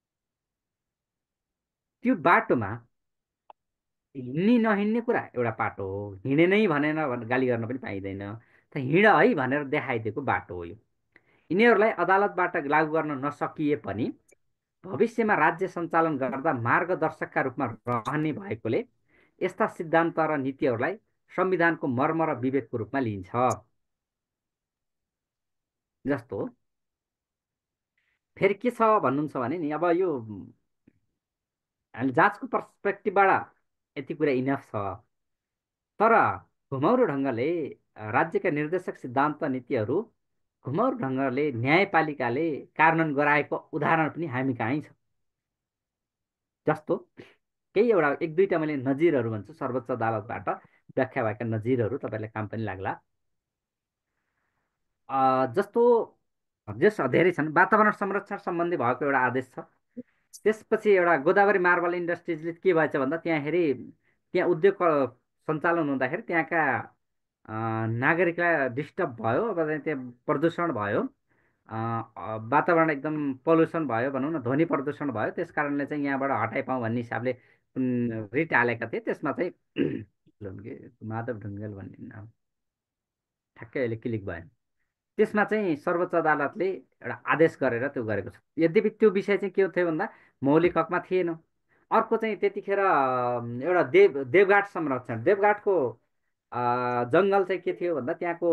त्यो बाटोमा हिँड्ने नहिँड्ने कुरा एउटा बाटो हो। हिँडे नै भनेर गाली गर्न पनि पाइँदैन। त हिँड है भनेर देखाइदिएको बाटो हो यो। यिनीहरूलाई अदालतबाट लागू गर्न नसकिए पनि भविष्यमा राज्य सञ्चालन गर्दा मार्गदर्शकका रूपमा रहने भएकोले यस्ता सिद्धान्त र नीतिहरूलाई संविधानको मर्म र विवेकको रूपमा लिइन्छ। जस्तो फेरि के छ भन्नुहुन्छ भने नि, अब यो हामी जाँचको पर्सपेक्टिभबाट यति कुरा इनफ छ। तर घुमाउरो ढङ्गले राज्यका निर्देशक सिद्धान्त नीतिहरू घुमाउरो ढङ्गले न्यायपालिकाले कार्यान्वयन गराएको उदाहरण पनि हामी कहीँ छ। जस्तो केही एउटा एक दुईवटा मैले नजिरहरू भन्छु, सर्वोच्च अदालतबाट व्याख्या भएका नजिरहरू, तपाईँलाई काम पनि लाग्ला। जस्तो धेरै छन्। वातावरण संरक्षण सम्बन्धी भएको एउटा आदेश छ। त्यसपछि एउटा गोदावरी मार्बल इन्डस्ट्रिजले के भएछ भन्दा त्यहाँ उद्योग सञ्चालन हुँदाखेरि त्यहाँका नागरिकलाई डिस्टर्ब भयो। अब त्यहाँ प्रदूषण भयो, वातावरण एकदम पल्युसन भयो भनौँ न, ध्वनि प्रदूषण भयो। त्यस कारणले चाहिँ यहाँबाट हटाइपाउँ भन्ने हिसाबले रिट हालेका थिए। त्यसमा चाहिँ माधव ढुङ्गेल भन्ने नाम ठ्याक्कै अहिले क्लिक भयो। त्यसमा चाहिँ सर्वोच्च अदालतले एउटा आदेश गरेर त्यो गरेको छ। यद्यपि त्यो विषय चाहिँ के थियो भन्दा मौलिक हकमा थिएन। अर्को चाहिँ त्यतिखेर एउटा देवघाट संरक्षण, देवघाटको जङ्गल चाहिँ के थियो भन्दा त्यहाँको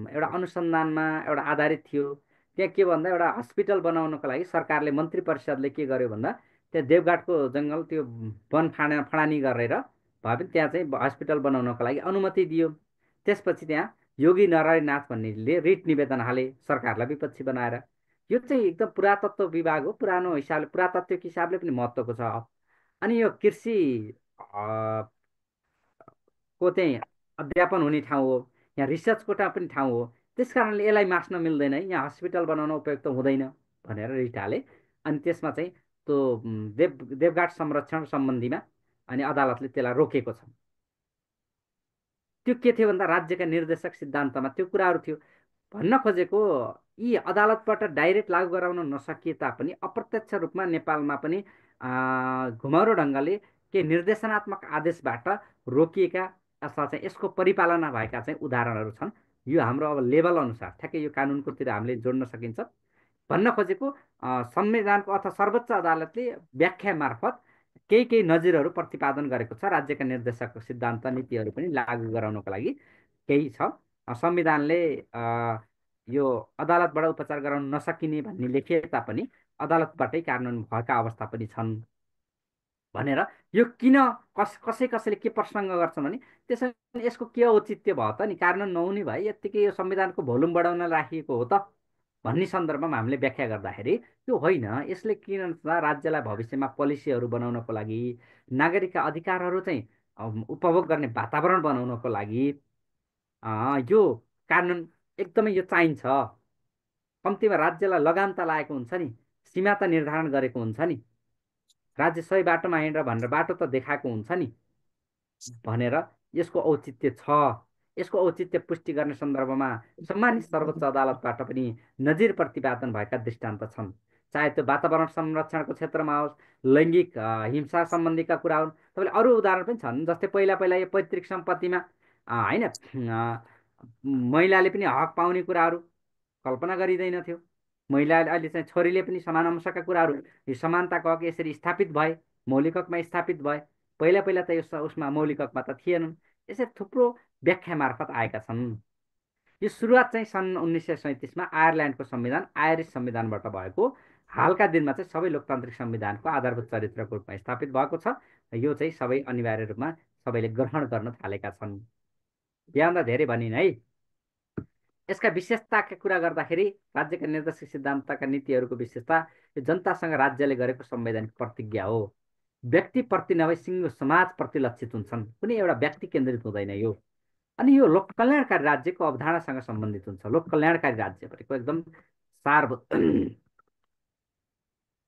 एउटा अनुसन्धानमा एउटा आधारित थियो। त्यहाँ के भन्दा एउटा हस्पिटल बनाउनको लागि सरकारले, मन्त्री परिषदले के गर्यो भन्दा त्यहाँ देवघाटको जङ्गल त्यो वन फडानी गरेर भए पनि त्यहाँ चाहिँ हस्पिटल बनाउनको लागि अनुमति दियो। त्यसपछि त्यहाँ योगी नारायणनाथ भन्नेले रिट निवेदन हाले सरकारलाई विपक्षी बनाएर। यो चाहिँ एकदम पुरातत्व विभाग हो, पुरानो हिसाबले, पुरातात्विक हिसाबले पनि महत्त्वको छ। अनि यो कृषि को चाहिँ अध्यापन हुने ठाउँ हो, यहाँ रिसर्चको पनि ठाउँ हो। त्यस कारणले यसलाई मास्न मिल्दैन, यहाँ हस्पिटल बनाउन उपयुक्त हुँदैन भनेर रिट हाले। अनि त्यसमा चाहिँ त्यो देवघाट संरक्षण सम्बन्धीमा अनि अदालतले त्यसलाई रोकेको छ। त्यो के थियो भन्दा राज्यका निर्देशक सिद्धान्तमा त्यो कुराहरू थियो। भन्न खोजेको यी अदालतबाट डाइरेक्ट लागू गराउन नसकिए तापनि अप्रत्यक्ष रूपमा नेपालमा पनि घुमाउरो ढङ्गले के निर्देशनात्मक आदेशबाट रोकिएका अथवा चाहिँ यसको परिपालना भएका चाहिँ उदाहरणहरू छन्। यो हाम्रो अब लेभल अनुसार ठ्याक्कै यो कानुनकोतिर हामीले जोड्न सकिन्छ। भन्न खोजेको संविधानको अथवा सर्वोच्च अदालतले व्याख्या मार्फत केही नजिरहरू प्रतिपादन गरेको छ। राज्यका निर्देशक सिद्धान्त नीतिहरू पनि लागू गराउनको लागि केही छ। संविधानले यो अदालतबाट उपचार गराउन नसकिने भन्ने लेखिए तापनि अदालतबाटै कार्यान्वयन भएका अवस्था पनि छन् भनेर। यो किन कसैले के प्रसङ्ग गर्छन् भने त्यसैले यसको के औचित्य भयो त नि, कार्यान्वयन नहुने भए यत्तिकै यो संविधानको भोल्युम बढाउन राखिएको हो त भन्ने सन्दर्भमा हामीले व्याख्या गर्दाखेरि त्यो होइन। यसले किन राज्यलाई भविष्यमा पोलिसीहरू बनाउनको लागि, नागरिकका अधिकारहरू चाहिँ उपभोग गर्ने वातावरण बनाउनको लागि यो कार्यान्वयन एकदमै यो चाहिन्छ। कम्तीमा राज्यलाई लगाम त लागेको हुन्छ नि, सीमा त निर्धारण गरेको हुन्छ नि, राज्य सही बाटोमा हिँडेर भनेर बाटो त देखाएको हुन्छ नि भनेर यसको औचित्य छ। यसको औचित्य पुष्टि गर्ने सन्दर्भमा सम्मानित सर्वोच्च अदालतबाट पनि नजिर प्रतिपादन भएका दृष्टान्त छन्। चाहे त्यो वातावरण संरक्षणको क्षेत्रमा होस्, लैङ्गिक हिंसा सम्बन्धीका कुरा हुन्। तपाईँले अरू उदाहरण पनि छन्। जस्तै पहिला यो पैतृक सम्पत्तिमा होइन महिलाले पनि हक पाउने कुराहरू कल्पना गरिँदैन थियो। महिलाले अहिले चाहिँ छोरीले पनि समान अंशका कुराहरू, यो समानताको हक यसरी स्थापित भए, मौलिक हकमा स्थापित भए। पहिला त यो उसमा मौलिक हकमा त थिएनन्। यसरी थुप्रो व्याख्या मार्फत आएका छन्। यो सुरुवात चाहिँ सन् 1937मा आयरल्यान्डको संविधान, आयरिस संविधानबाट भएको हालका दिनमा चाहिँ सबै लोकतान्त्रिक संविधानको आधारभूत चरित्रको रूपमा स्थापित भएको छ। यो चाहिँ सबै अनिवार्य रूपमा सबैले ग्रहण गर्न थालेका छन्। यहाँभन्दा धेरै भनिन् है। यसका विशेषताका कुरा गर्दाखेरि राज्यका निर्देशक सिद्धान्तका नीतिहरूको विशेषता यो जनतासँग राज्यले गरेको संवैधानिक प्रतिज्ञा हो। व्यक्तिप्रति नभई सिङ्गो समाजप्रति लक्षित हुन्छन्, कुनै एउटा व्यक्ति केन्द्रित हुँदैन यो। अनि यो लोक कल्याणकारी राज्यको अवधारणासँग सम्बन्धित हुन्छ। लोक कल्याणकारी राज्य भनेको एकदम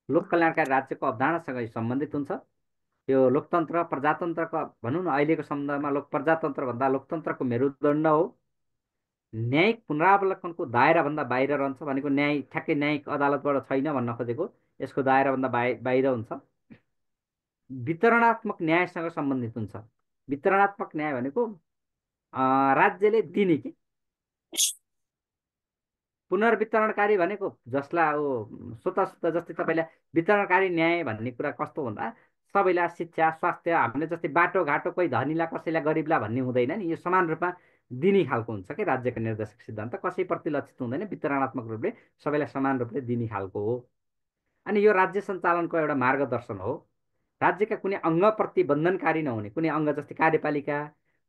लोक कल्याणकारी राज्यको अवधारणासँग सम्बन्धित हुन्छ। यो लोकतन्त्र प्रजातन्त्रको भनौँ न अहिलेको सन्दर्भमा प्रजातन्त्र भन्दा लोकतन्त्रको मेरुदण्ड हो। न्यायिक पुनरावलोकनको दायराभन्दा बाहिर रहन्छ भनेको न्याय ठ्याक्कै न्यायिक अदालतबाट छैन भन्न खोजेको, यसको दायराभन्दा बाहिर हुन्छ। वितरणात्मक न्यायसँग सम्बन्धित हुन्छ। वितरणात्मक न्याय भनेको राज्यले दिने कि पुनर्वितरणकारी भनेको जसलाई स्वतः जस्तै तपाईँलाई वितरणकारी न्याय भन्ने कुरा कस्तो भन्दा सबैलाई शिक्षा स्वास्थ्य हामीले जस्तै बाटोघाटो कोही धनीलाई कसैलाई गरिबलाई भन्ने हुँदैन नि, यो समान रूपमा दिने खालको हुन्छ कि राज्यका निर्देशक सिद्धान्त कसैप्रति लक्षित हुँदैन, वितरणात्मक रूपले सबैलाई समान रूपले दिने खालको हो। अनि यो राज्य सञ्चालनको एउटा मार्गदर्शन हो। राज्यका कुनै अङ्गप्रति बन्धनकारी नहुने, कुनै अङ्ग जस्तै कार्यपालिका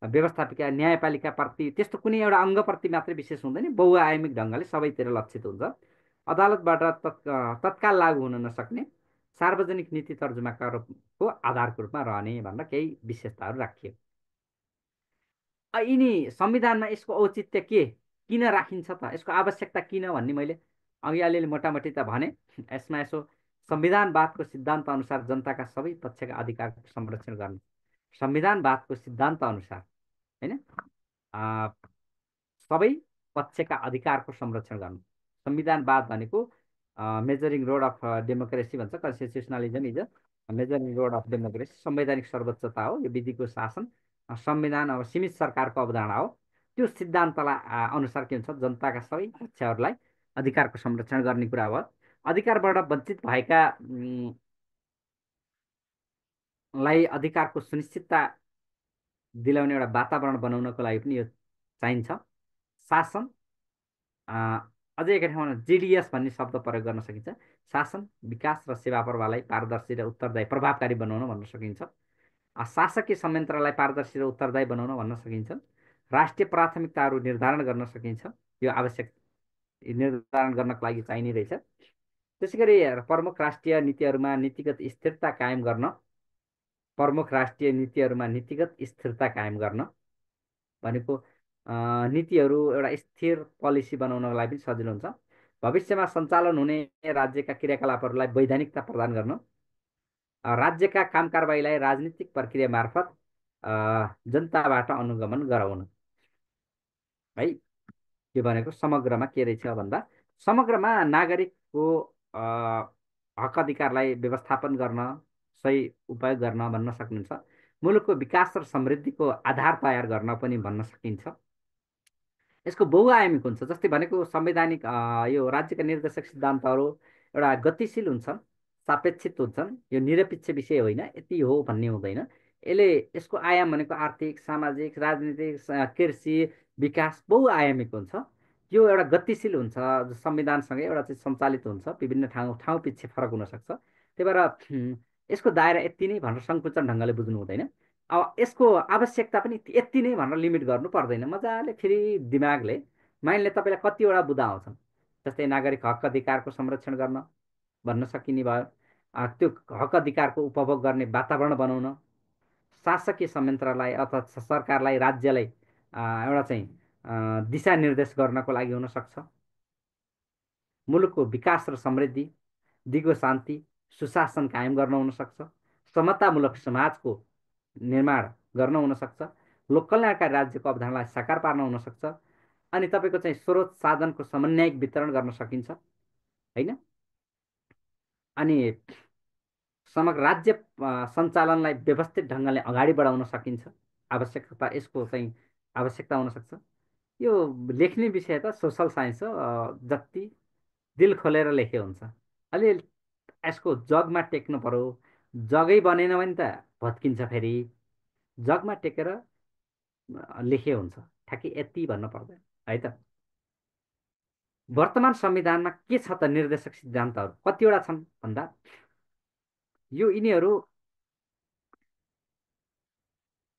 व्यवस्थापिका न्यायपालिकाप्रति त्यस्तो कुनै एउटा अङ्गप्रति मात्रै विशेष हुँदैन, बहुआयामिक ढङ्गले सबैतिर लक्षित हुन्छ। अदालतबाट तत्काल लागू हुन नसक्ने, सार्वजनिक नीति तर्जुमाको आधारको रूपमा रहने भनेर केही विशेषताहरू राखियो। यिनी संविधानमा यसको औचित्य के किन राखिन्छ त, यसको आवश्यकता किन भन्ने मैले अघि अलिअलि मोटामोटी त भने। यसमा यसो संविधानवादको सिद्धान्त अनुसार जनताका सबै पक्षका अधिकारको संरक्षण गर्ने, संविधानवादको सिद्धान्त अनुसार होइन सबै पक्षका अधिकारको संरक्षण गर्नु। संविधानवाद भनेको मेजरिङ रोड अफ डेमोक्रेसी भन्छ, constitutionalism is measuring rod of democracy. संवैधानिक सर्वोच्चता हो यो विधिको शासन। संविधान अब सीमित सरकारको अवधारणा हो। त्यो सिद्धान्तलाई अनुसार के हुन्छ, जनताका सबै पक्षहरूलाई अधिकारको संरक्षण गर्ने कुरा हो। अधिकारबाट वञ्चित भएका लाई अधिकारको सुनिश्चितता दिलाउने एउटा वातावरण बनाउनको लागि पनि यो चाहिन्छ। शासन अझै एकै ठाउँमा जिडिएस भन्ने शब्द प्रयोग गर्न सकिन्छ। शासन विकास र सेवा प्रवाहलाई पारदर्शी र उत्तरदायी प्रभावकारी बनाउन भन्न सकिन्छ। शासकीय संयन्त्रलाई पारदर्शी र उत्तरदायी बनाउन भन्न सकिन्छ। राष्ट्रिय प्राथमिकताहरू निर्धारण गर्न सकिन्छ, यो आवश्यक निर्धारण गर्नको लागि चाहिने रहेछ। त्यसै गरी प्रमुख राष्ट्रिय नीतिहरूमा नीतिगत स्थिरता कायम गर्न, प्रमुख राष्ट्रिय नीतिहरूमा नीतिगत स्थिरता कायम गर्न भनेको नीतिहरू एउटा स्थिर पोलिसी बनाउनको लागि पनि सजिलो हुन्छ। भविष्यमा सञ्चालन हुने राज्यका क्रियाकलापहरूलाई वैधानिकता प्रदान गर्न, राज्यका काम कारबाहीलाई राजनीतिक प्रक्रिया मार्फत जनताबाट अनुगमन गराउन है। यो भनेको समग्रमा के रहेछ भन्दा समग्रमा नागरिकको हक अधिकारलाई व्यवस्थापन गर्न, सही उपयोग गर्न भन्न सकिन्छ। मुलुकको विकास र समृद्धिको आधार तयार गर्न पनि भन्न सकिन्छ। यसको बहुआयामिक हुन्छ। जस्तै भनेको संवैधानिक यो राज्यका निर्देशक सिद्धान्तहरू एउटा गतिशील हुन्छन्, सापेक्षित हुन्छन्। यो निरपेक्ष विषय होइन, यति हो भन्ने हुँदैन। यसको आयाम भनेको आर्थिक, सामाजिक, राजनीतिक, कृषि, विकास बहुआयामिक हुन्छ। यो एउटा गतिशील हुन्छ, संविधानसँगै एउटा चाहिँ सञ्चालित हुन्छ। विभिन्न ठाउँ पछि फरक हुनसक्छ। त्यही भएर यसको दायरा यति नै भनेर सङ्कुचन ढङ्गले बुझ्नु हुँदैन। अब यसको आवश्यकता पनि यति नै भनेर लिमिट गर्नु पर्दैन। मजाले फेरि दिमागले माइन्डले तपाईँलाई कतिवटा बुँदा आउँछन्। जस्तै नागरिक हक अधिकारको संरक्षण गर्न भन्न सकिने भयो, त्यो हक अधिकारको उपभोग गर्ने वातावरण बनाउन, शासकीय संयन्त्रलाई अथवा सरकारलाई राज्यलाई एउटा चाहिँ दिशानिर्देश गर्नको लागि हुनसक्छ। मुलुकको विकास र समृद्धि, दिगो शान्ति सुशासन कायम गर्न हुनसक्छ। समतामूलक समाजको निर्माण गर्न हुनसक्छ। लोक कल्याणकारी राज्यको अवधारणालाई साकार पार्न हुनसक्छ। अनि तपाईँको चाहिँ स्रोत साधनको समन्वयिक वितरण गर्न सकिन्छ होइन। अनि समग्र राज्य सञ्चालनलाई व्यवस्थित ढङ्गले अगाडि बढाउन सकिन्छ। यसको चाहिँ आवश्यकता हुनसक्छ। यो लेख्ने विषय त सोसल साइन्स हो, जति दिल खोलेर लेखे हुन्छ। अलिअलि यसको जगमा टेक्नु पर्यो। जगै बनेन भने त भत्किन्छ। फेरि जगमा टेकेर लेखे हुन्छ, ठ्याक्कै यति भन्न पर्दैन है त। वर्तमान संविधानमा के छ त निर्देशक सिद्धान्तहरू कतिवटा छन् भन्दा यो यिनीहरू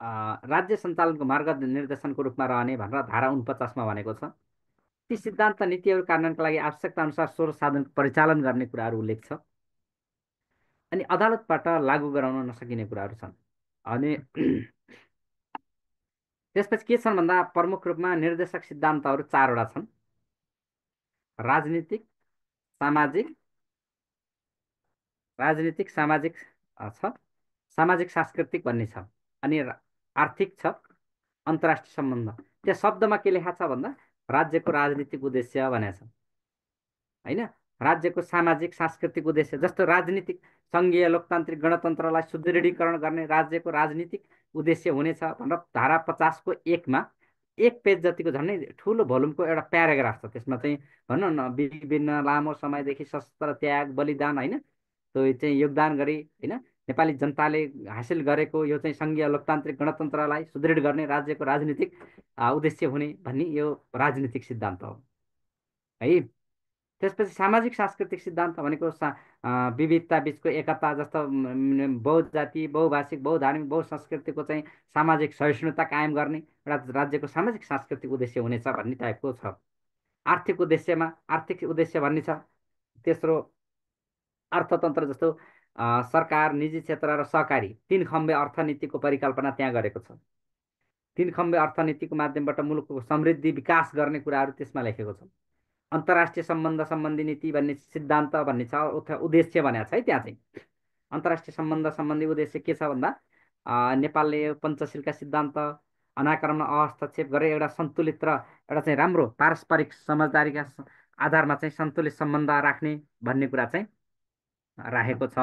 राज्य सञ्चालनको मार्ग निर्देशनको रूपमा रहने भनेर धारा 49 भनेको छ। ती सिद्धान्त नीतिहरू कार्यान्वयनका लागि आवश्यकता अनुसार स्रोत साधन परिचालन गर्ने कुराहरू उल्लेख छ। अनि अदालतबाट लागू गराउन नसकिने कुराहरू छन्। अनि त्यसपछि के छन् भन्दा प्रमुख रूपमा निर्देशक सिद्धान्तहरू 4वटा छन्। राजनीतिक सामाजिक छ, सामाजिक सांस्कृतिक भन्ने छ, अनि आर्थिक छ, अन्तर्राष्ट्रिय सम्बन्ध। त्यो शब्दमा के लेखा छ भन्दा राज्यको राजनीतिक उद्देश्य भनेको छ हैन। राज्यको सामाजिक सांस्कृतिक उद्देश्य जस्तो राजनीतिक सङ्घीय लोकतान्त्रिक गणतन्त्रलाई सुदृढीकरण गर्ने राज्यको राजनीतिक उद्देश्य हुनेछ भनेर धारा 50 को 1 मा 1 पेज जतिको झन्डै ठुलो भोल्युमको एउटा प्याराग्राफ छ। त्यसमा चाहिँ भनौँ न विभिन्न लामो समयदेखि सशस्त्र त्याग बलिदान हैन त्यो चाहिँ योगदान गरी हैन नेपाली जनताले हासिल गरेको यो चाहिँ सङ्घीय लोकतान्त्रिक गणतन्त्रलाई सुदृढ गर्ने राज्यको राजनीतिक उद्देश्य हुने भन्ने यो राजनीतिक सिद्धान्त हो है। त्यसपछि सामाजिक सांस्कृतिक सिद्धान्त भनेको विविधता बिचको एकता जस्तो बहुजाति बहुभाषिक बहुधार्मिक बहुसंस्कृतिको चाहिँ सामाजिक सहिष्णुता कायम गर्ने एउटा राज्यको सामाजिक सांस्कृतिक उद्देश्य हुनेछ भन्ने टाइपको छ। आर्थिक उद्देश्य भन्ने छ। तेस्रो अर्थतन्त्र जस्तो सरकार निजी क्षेत्र र सहकारी 3 खम्बे अर्थनीतिको परिकल्पना त्यहाँ गरेको छ। 3 खम्बे अर्थनीतिको माध्यमबाट मुलुकको समृद्धि विकास गर्ने कुराहरू त्यसमा लेखेको छ। अन्तर्राष्ट्रिय सम्बन्ध सम्बन्धी नीति भन्ने सिद्धान्त भन्ने छ, उद्देश्य भनेको छ है। त्यहाँ चाहिँ अन्तर्राष्ट्रिय सम्बन्ध सम्बन्धी उद्देश्य के छ भन्दा नेपालले पञ्चशीलका सिद्धान्त अनाक्रमण अहस्तक्षेप गरे एउटा सन्तुलित र एउटा चाहिँ राम्रो पारस्परिक समझदारीका आधारमा चाहिँ सन्तुलित सम्बन्ध राख्ने भन्ने कुरा चाहिँ राखेको छ।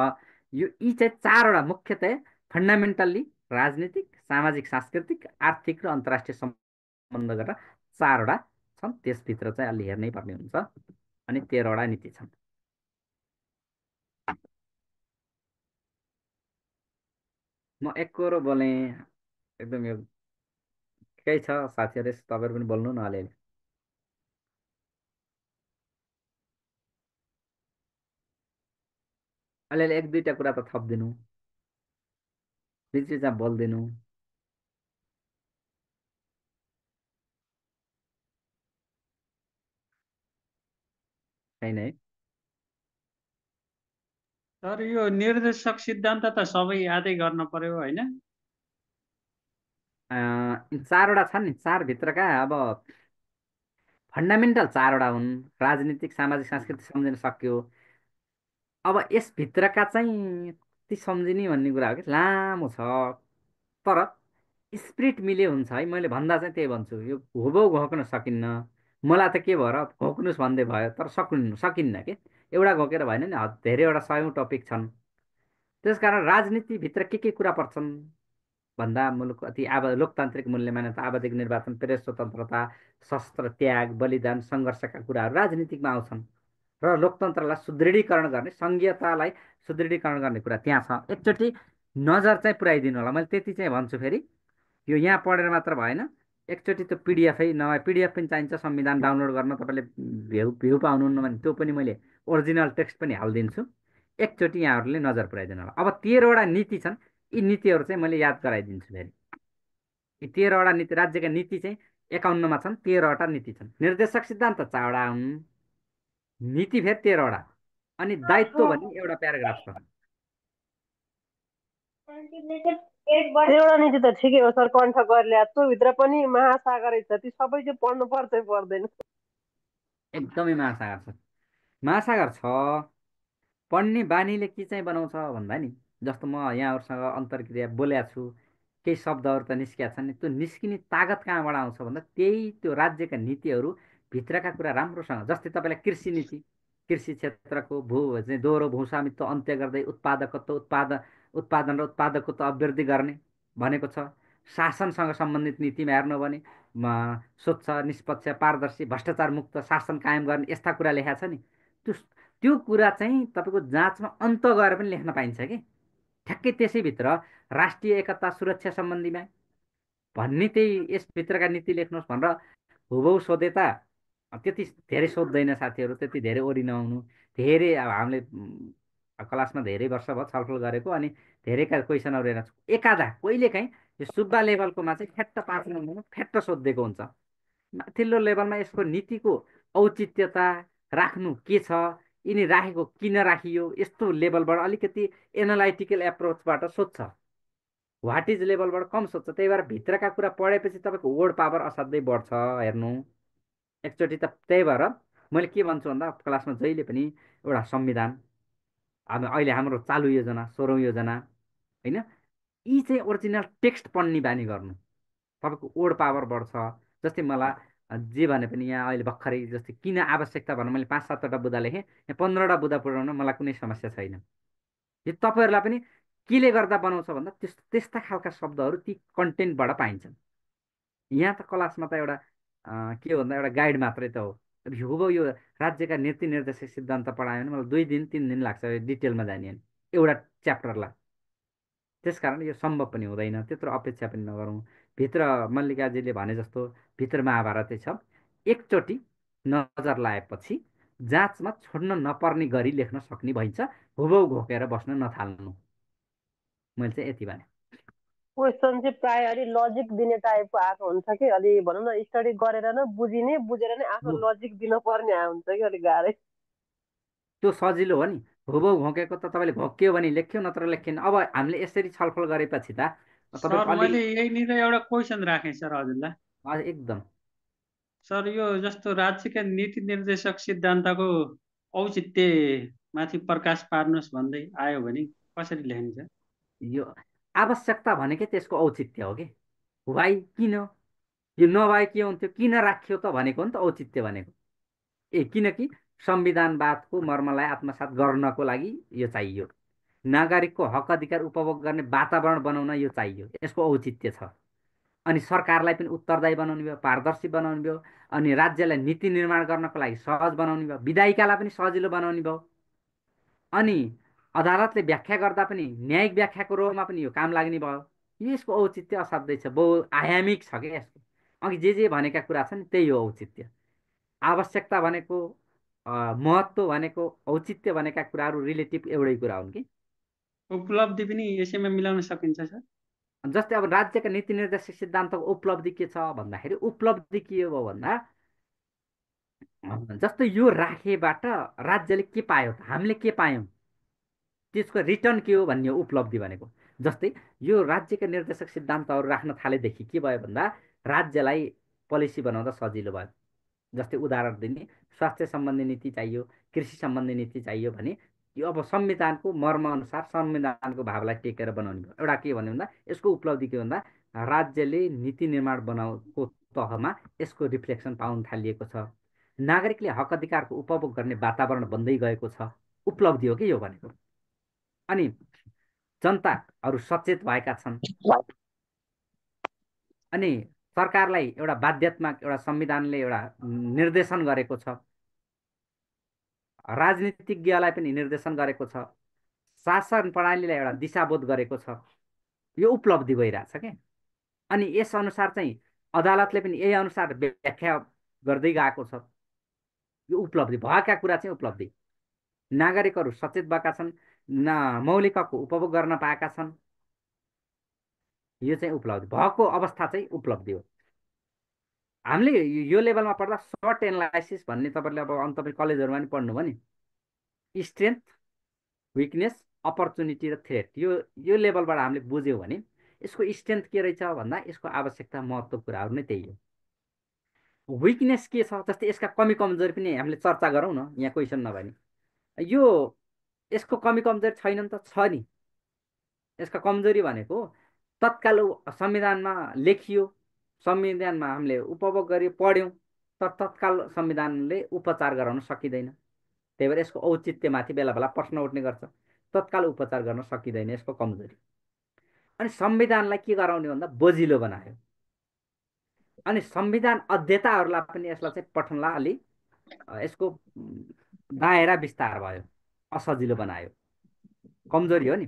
यो यी चाहिँ 4वटा मुख्यतया फन्डामेन्टल्ली राजनीतिक सामाजिक सांस्कृतिक आर्थिक र अन्तर्राष्ट्रिय सम्बन्ध गरेर 4वटा छन्। त्यसभित्र चाहिँ अलि हेर्नै पर्ने हुन्छ। अनि 13वटा नीति छन्। म एकरो बोलेँ एकदम यो केही छ साथीहरू, तपाईँहरू पनि बोल्नु न अलिअलि। अलिअलि 1-2टा कुरा त थपिदिनु, बिचबिचमा बोलिदिनु। छैन है? तर यो निर्देशक सिद्धान्त त सबै यादै गर्न पर्यो होइन? 4वटा छन् नि, 4 भित्रका अब फन्डामेन्टल 4वटा हुन्। राजनीतिक सामाजिक सांस्कृतिक सम्झिन सक्यो। अब यसभित्रका चाहिँ ती सम्झिने भन्ने कुरा हो कि लामो छ, तर स्पिरिट मिले हुन्छ है। मैले भन्दा चाहिँ त्यही भन्छु, यो हुबहु घोक्न सकिन्न। मलाई त के भएर घोक्नुहोस् भन्दै भयो, तर सकिन्न कि एउटा घोकेर भएन नि। धेरैवटा 100औं टपिक छन्। त्यसकारण राजनीतिभित्र के कुरा पर्छन् भन्दा मुलुक अति लोकतान्त्रिक मूल्य मान्यता आवधिक निर्वाचन प्रेस स्वतन्त्रता शस्त्र त्याग बलिदान सङ्घर्षका कुराहरू राजनीतिकमा आउँछन् र लोकतन्त्रलाई सुदृढीकरण गर्ने सङ्घीयतालाई सुदृढीकरण गर्ने कुरा त्यहाँ छ। एकचोटि नजर चाहिँ पुऱ्याइदिनु होला। मैले त्यति चाहिँ भन्छु। फेरि यो यहाँ पढेर मात्र भएन, एकचोटि त्यो पिडिएफै नभए पिडिएफ पनि चाहिन्छ संविधान डाउनलोड गर्न। तपाईँले भ्यू पाउनुहुन्न भने त्यो पनि मैले ओरिजिनल टेक्स्ट पनि हालिदिन्छु। एकचोटि यहाँहरूले नजर पुऱ्याइदिनु होला। अब 13वटा नीति छन्। यी नीतिहरू चाहिँ मैले याद गराइदिन्छु। फेरि यी 13वटा नीति राज्यका नीति चाहिँ 51 मा छन्। 13वटा नीति छन्। निर्देशक सिद्धान्त 4वटा हुन्, नीति फेरि 13वटा, अनि दायित्व भन्ने एउटा प्याराग्राफ छ। 13वटा नीति त ठिकै हो सर, कण्ठ गरिल्या। त्योभित्र पनि महासागरै छ, ती सबै चाहिँ पढ्नु पर्छ पर्दैन? एकदमै महासागर छ। महासागर छ। पढ्ने बानीले के चाहिँ बनाउँछ भन्दा नि, जस्तो म यहाँहरूसँग अन्तर्क्रिया बोलेको छु, केही शब्दहरू त निस्किया छन् नि, त्यो निस्किने तागत कहाँबाट आउँछ भन्दा त्यही त्यो राज्यका नीतिहरू भित्रका कुरा राम्रोसँग। जस्तै तपाईँलाई कृषि नीति, कृषि क्षेत्रको चाहिँ दोहोरो भूस्वामित्व अन्त्य गर्दै उत्पादन र उत्पादकत्व अभिवृद्धि गर्ने भनेको छ। शासनसँग सम्बन्धित नीतिमा हेर्नु भने स्वच्छ निष्पक्ष पारदर्शी भ्रष्टाचार मुक्त शासन कायम गर्ने यस्ता कुरा लेखा छ नि। त्यो कुरा चाहिँ तपाईँको जाँचमा अन्त गएर पनि लेख्न पाइन्छ कि ठ्याक्कै त्यसैभित्र राष्ट्रिय एकता सुरक्षा सम्बन्धीमा भन्ने त्यही यसभित्रका नीति लेख्नुहोस् भनेर हुबहु सोधे त त्यति धेरै सोध्दैन साथीहरू, त्यति धेरै ओरि नहुनु, धेरै अब हामीले क्लासमा धेरै वर्ष भयो छलफल गरेको, अनि धेरैका क्वेसनहरू हेरेको छु। एकाधा कहिलेकाहीँ यो सुब्बा लेभलकोमा चाहिँ फ्याट्ट 5 नम्बरमा फ्याट्ट सोधिदिएको हुन्छ। माथिल्लो लेभलमा यसको नीतिको औचित्यता राख्नु के छ, यिनी राखेको किन राखियो, यस्तो लेभलबाट अलिकति एनालाइटिकल एप्रोचबाट सोध्छ। वाट इज लेभलबाट कम सोध्छ। त्यही भएर भित्रका कुरा पढेपछि तपाईँको वर्ड पावर असाध्यै बढ्छ। हेर्नु एकचोटि त त्यही भएर मैले के भन्छु भन्दा क्लासमा जहिले पनि एउटा संविधान, अब अहिले हाम्रो चालु योजना 16औँ योजना होइन, यी चाहिँ ओरिजिनल टेक्स्ट पढ्ने बानी गर्नु, तपाईँको वर्ड पावर बढ्छ। जस्तै मलाई जे भने पनि यहाँ अहिले भर्खरै जस्तै किन आवश्यकता भनेर मैले 5-7वटा बुँदा लेखेँ, यहाँ 15वटा बुँदा पुऱ्याउन मलाई कुनै समस्या छैन। यो तपाईँहरूलाई पनि केले गर्दा बनाउँछ भन्दा त्यस्ता खालका शब्दहरू ती कन्टेन्टबाट पाइन्छन्। यहाँ त क्लासमा त एउटा के भन्दा एउटा गाइड मात्रै त हो। अब हुबहु यो राज्यका नीति निर्देशक सिद्धान्त पढायो भने मलाई 2 दिन 3 दिन लाग्छ डिटेलमा जाने अनि एउटा च्याप्टरलाई। त्यसकारण यो सम्भव पनि हुँदैन, त्यत्रो अपेक्षा पनि नगरौँ। भित्र मल्लिकाजीले भने जस्तो भित्र महाभारतै छ, एकचोटि नजर लगाएपछि जाँचमा छोड्न नपर्ने गरी लेख्न सक्ने भइन्छ, हुबहु घोकेर बस्न नथाल्नु। मैले चाहिँ यति भने। क्वेसन चाहिँ प्राय अलि लजिक दिने टाइपको आएको हुन्छ कि, अलि भनौँ न स्टडी गरेर नै बुझिने, बुझेर नै आफ्नो लजिक दिन पर्ने हुन्छ कि अलिक गाह्रै। त्यो सजिलो हो नि, हुबहु घोकेको त तपाईँले घोक्यो भने लेख्यो, नत्र लेखेन। अब हामीले यसरी छलफल गरेपछि त सर तपाईँको अलि मैले यहीँनिर एउटा क्वेसन राखेँ सर हजुरलाई। एकदम सर यो जस्तो राज्यका नीति निर्देशक सिद्धान्तको औचित्य माथि प्रकाश पार्नुहोस् भन्दै आयो भने कसरी लेखिन्छ? यो आवश्यकता भनेकै त्यसको औचित्य हो कि। भाइ किन यो नभए के हुन्थ्यो, किन राखियो त भनेको हो नि त औचित्य भनेको। किनकि संविधानवादको मर्मलाई आत्मसात गर्नको लागि यो चाहियो। नागरिकको हक अधिकार उपभोग गर्ने वातावरण बनाउन यो चाहियो, यसको औचित्य छ। अनि सरकारलाई पनि उत्तरदायी बनाउने भयो, पारदर्शी बनाउने भयो, अनि राज्यलाई नीति निर्माण गर्नको लागि सहज बनाउने भयो, विधायिकालाई पनि सजिलो बनाउने भयो, अनि अदालतले व्याख्या गर्दा पनि न्यायिक व्याख्याको रोलमा पनि यो काम लाग्ने भयो। यो यसको औचित्य असाध्यै छ, बहुआयामिक छ क्या यसको। अघि जे भनेका कुरा छन् त्यही हो औचित्य। आवश्यकता भनेको, महत्त्व भनेको, औचित्य भनेका कुराहरू रिलेटिभ एउटै कुरा हुन् कि। उपलब्धि पनि यसैमा मिलाउन सकिन्छ सर? जस्तै अब राज्यका नीति निर्देशक सिद्धान्तको उपलब्धि के छ भन्दाखेरि, उपलब्धि के हो भन्दा जस्तो यो राखेबाट राज्यले के पायो त, हामीले के पायौँ, त्यसको रिटर्न के हो भन्ने हो उपलब्धि भनेको। जस्तै यो राज्यका निर्देशक सिद्धान्तहरू राख्न थालेदेखि के भयो भन्दा राज्यलाई पोलिसी बनाउँदा सजिलो भयो। जस्तै उदाहरण दिने, स्वास्थ्य सम्बन्धी नीति चाहियो, कृषि सम्बन्धी नीति चाहियो भने यो अब संविधानको मर्मअनुसार संविधानको भावलाई टेकेर बनाउने भयो। एउटा के भन्यो भन्दा यसको उपलब्धि के भन्दा राज्यले नीति निर्माण बनाएको तहमा यसको रिफ्लेक्सन पाउन थालिएको छ, नागरिकले हक अधिकारको उपभोग गर्ने वातावरण बन्दै गएको छ, उपलब्धि हो कि यो भनेको। अनि जनताहरू सचेत भएका छन्, अनि सरकारलाई एउटा बाध्यात्मक एउटा संविधानले एउटा निर्देशन गरेको छ, राजनीतिज्ञलाई पनि निर्देशन गरेको छ, शासन प्रणालीलाई एउटा दिशाबोध गरेको छ। यो उपलब्धि भइरहेछ क्या। अनि यसअनुसार चाहिँ अदालतले पनि यही अनुसार व्याख्या गर्दै गएको छ। यो उपलब्धि भएका कुरा चाहिँ उपलब्धि। नागरिकहरू सचेत भएका छन्, मौलिक हकको उपभोग गर्न पाएका छन्, यो चाहिँ उपलब्धि भएको अवस्था चाहिँ उपलब्धि हो। हामीले यो लेभलमा पढ्दा सर्ट एनालाइसिस भन्ने तपाईँले अब तपाईँ कलेजहरूमा पनि पढ्नुभयो नि, स्ट्रेन्थ, विकनेस, अपर्च्युनिटी र थ्रेट, यो लेभलबाट हामीले बुझ्यौँ भने यसको स्ट्रेन्थ के रहेछ भन्दा यसको आवश्यकता महत्त्व कुराहरू नै त्यही हो। विकनेस के छ, जस्तै यसका कमी कमजोरी पनि हामीले चर्चा गरौँ न, यहाँ क्वेसन नभए नि। यो यसको कमी कमजोरी छैन नि त, छ नि। यसका कमजोरी भनेको तत्काल संविधानमा लेखियो, संविधानमा हामीले उपभोग गऱ्यौँ, पढ्यौँ, तर तत्काल संविधानले उपचार गराउन सकिँदैन। त्यही भएर यसको औचित्यमाथि बेला बेला प्रश्न उठ्ने गर्छ, तत्काल उपचार गर्न सकिँदैन, यसको कमजोरी। अनि संविधानलाई के गराउने भन्दा बोजिलो बनायो। अनि संविधान अध्येताहरूलाई पनि यसलाई चाहिँ पठनलाई अलि यसको दायरा विस्तार भयो, असजिलो बनायो, कमजोरी हो नि।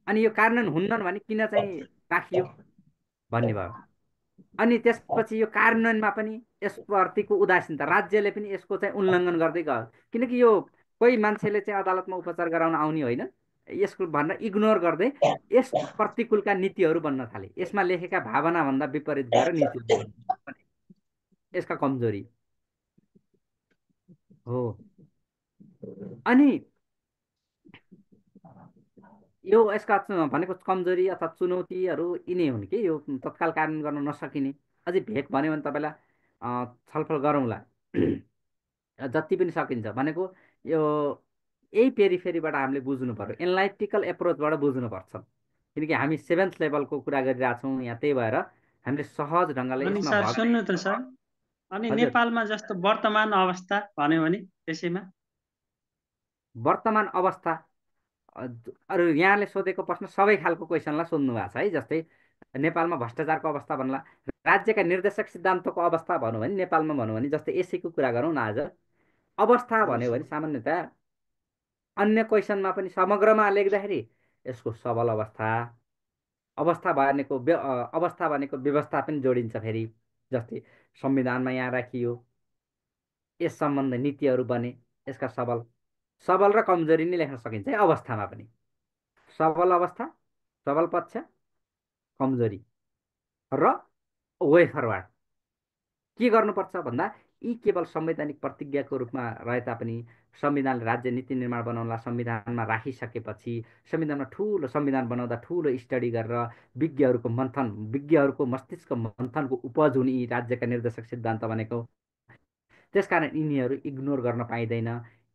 अनि यो कार्यान्वयन हुन्नन् भने किन चाहिँ राखियो भन्ने भयो। अनि त्यसपछि यो कार्यान्वयनमा पनि यसप्रतिको उदासीनता, राज्यले पनि यसको चाहिँ उल्लङ्घन गर्दै गयो। किनकि यो कोही मान्छेले चाहिँ अदालतमा उपचार गराउन आउने होइन, यसको भनेर इग्नोर गर्दै यस प्रतिकूलका नीतिहरू बन्न थाले। यसमा लेखेका भावनाभन्दा विपरीत गएर नीतिहरू बन्न, यसका कमजोरी हो। अनि यो यसका भनेको कमजोरी अथवा चुनौतीहरू यिनै हुन् कि यो तत्काल कार्यान्वयन गर्न नसकिने। अझै भेग भन्यो भने तपाईँलाई छलफल गरौँला। जति पनि सकिन्छ भनेको यो यही पेरिफेरीबाट हामीले बुझ्नु पर्यो, एनालाइटिकल एप्रोचबाट बुझ्नुपर्छ। किनकि हामी 7th लेभलको कुरा गरिरहेछौँ यहाँ, त्यही भएर हामीले सहज ढङ्गले अनि यसमा सर भग। सुन्नु त सर, अनि हजुर, नेपालमा जस्तो वर्तमान अवस्था भन्यो भने त्यसैमा वर्तमान अवस्था अरू यहाँले सोधेको प्रश्न सबै खालको क्वेसनलाई सोध्नु भएको छ है। जस्तै नेपालमा भ्रष्टाचारको अवस्था भन्ला, राज्यका निर्देशक सिद्धान्तको अवस्था भनौँ भने नेपालमा भनौँ भने जस्तै एसीको कुरा गरौँ न आज। अवस्था भन्यो भने सामान्यतया अन्य क्वेसनमा पनि समग्रमा लेख्दाखेरि यसको सबल अवस्था, अवस्था भनेको व्यवस्था पनि जोडिन्छ फेरि। जस्तै संविधानमा यहाँ राखियो, यस सम्बन्ध नीतिहरू बने, यसका सबल र कमजोरी नै लेख्न सकिन्छ है अवस्थामा पनि। सबल अवस्था, सबल पक्ष, कमजोरी र वे फरवार्ड के गर्नुपर्छ भन्दा यी केवल संवैधानिक प्रतिज्ञाको रूपमा रहे तापनि संविधानले राज्य नीति निर्माण बनाउनलाई संविधानमा राखिसकेपछि संविधानमा ठुलो संविधान बनाउँदा ठुलो स्टडी गरेर विज्ञहरूको मस्तिष्क मन्थनको उपज हुने यी राज्यका निर्देशक सिद्धान्त भनेको, त्यसकारण यिनीहरू इग्नोर गर्न पाइँदैन।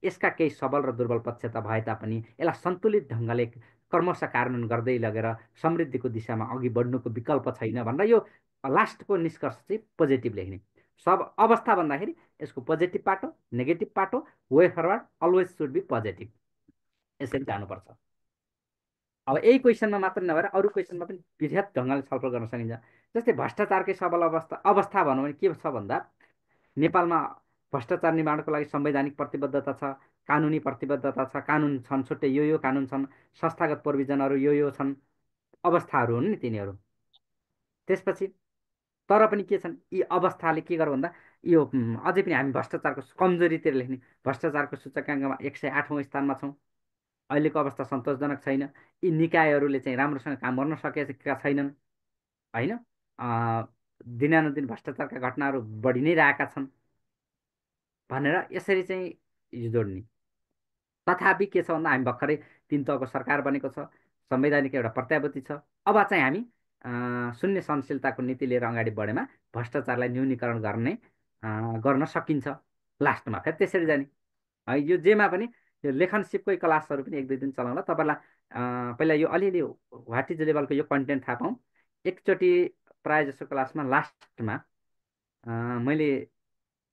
यसका केही सबल र दुर्बल पक्ष त भए तापनि यसलाई सन्तुलित ढङ्गले क्रमशः कार्यान्वयन गर्दै लगेर समृद्धिको दिशामा अघि बढ्नुको विकल्प छैन भनेर यो लास्टको निष्कर्ष चाहिँ पोजिटिभ लेख्ने। सब अवस्था भन्दाखेरि यसको पोजिटिभ पाटो, नेगेटिभ पाटो, way forward always should be positive, यसरी जानुपर्छ। अब यही क्वेसनमा मात्र नभएर अरू क्वेसनमा पनि वृहत ढङ्गले छलफल गर्न सकिन्छ। जस्तै भ्रष्टाचारकै सबल अवस्था भनौँ भने के छ भन्दा नेपालमा भ्रष्टाचार निवारणको लागि संवैधानिक प्रतिबद्धता छ, कानुनी प्रतिबद्धता छ, कानुन छन्, छुट्टै यो कानुन छन्, संस्थागत प्रोभिजनहरू यो छन्, अवस्थाहरू हुन् नि तिनीहरू। त्यसपछि तर पनि के छन् यी अवस्थाले के गर्यो भन्दा यो अझै पनि हामी भ्रष्टाचारको कमजोरीतिर लेख्ने। भ्रष्टाचारको सूचकाङ्कमा 108औँ स्थानमा छौँ। अहिलेको अवस्था सन्तोषजनक छैन। यी निकायहरूले चाहिँ राम्रोसँग काम गर्न सकेका छैनन् होइन। दिनानुदिन भ्रष्टाचारका घटनाहरू बढी नै रहेका छन् भनेर यसरी चाहिँ जोड्ने। तथापि के छ भन्दा हामी भर्खरै 3 तहको सरकार बनेको छ, संवैधानिक एउटा प्रत्याभूति छ। अब चाहिँ हामी शून्य सहनशीलताको नीति लिएर अगाडि बढेमा भ्रष्टाचारलाई न्यूनीकरण गर्न सकिन्छ। लास्टमा फेरि त्यसरी जाने है। यो जेमा पनि यो लेखन सिपकै क्लासहरू पनि 1-2 दिन चलाउँला तपाईँलाई। पहिला यो अलिअलि व्हाट इज लेभलको यो कन्टेन्ट थाहा पाऊँ। एकचोटि प्रायः जसो क्लासमा लास्टमा मैले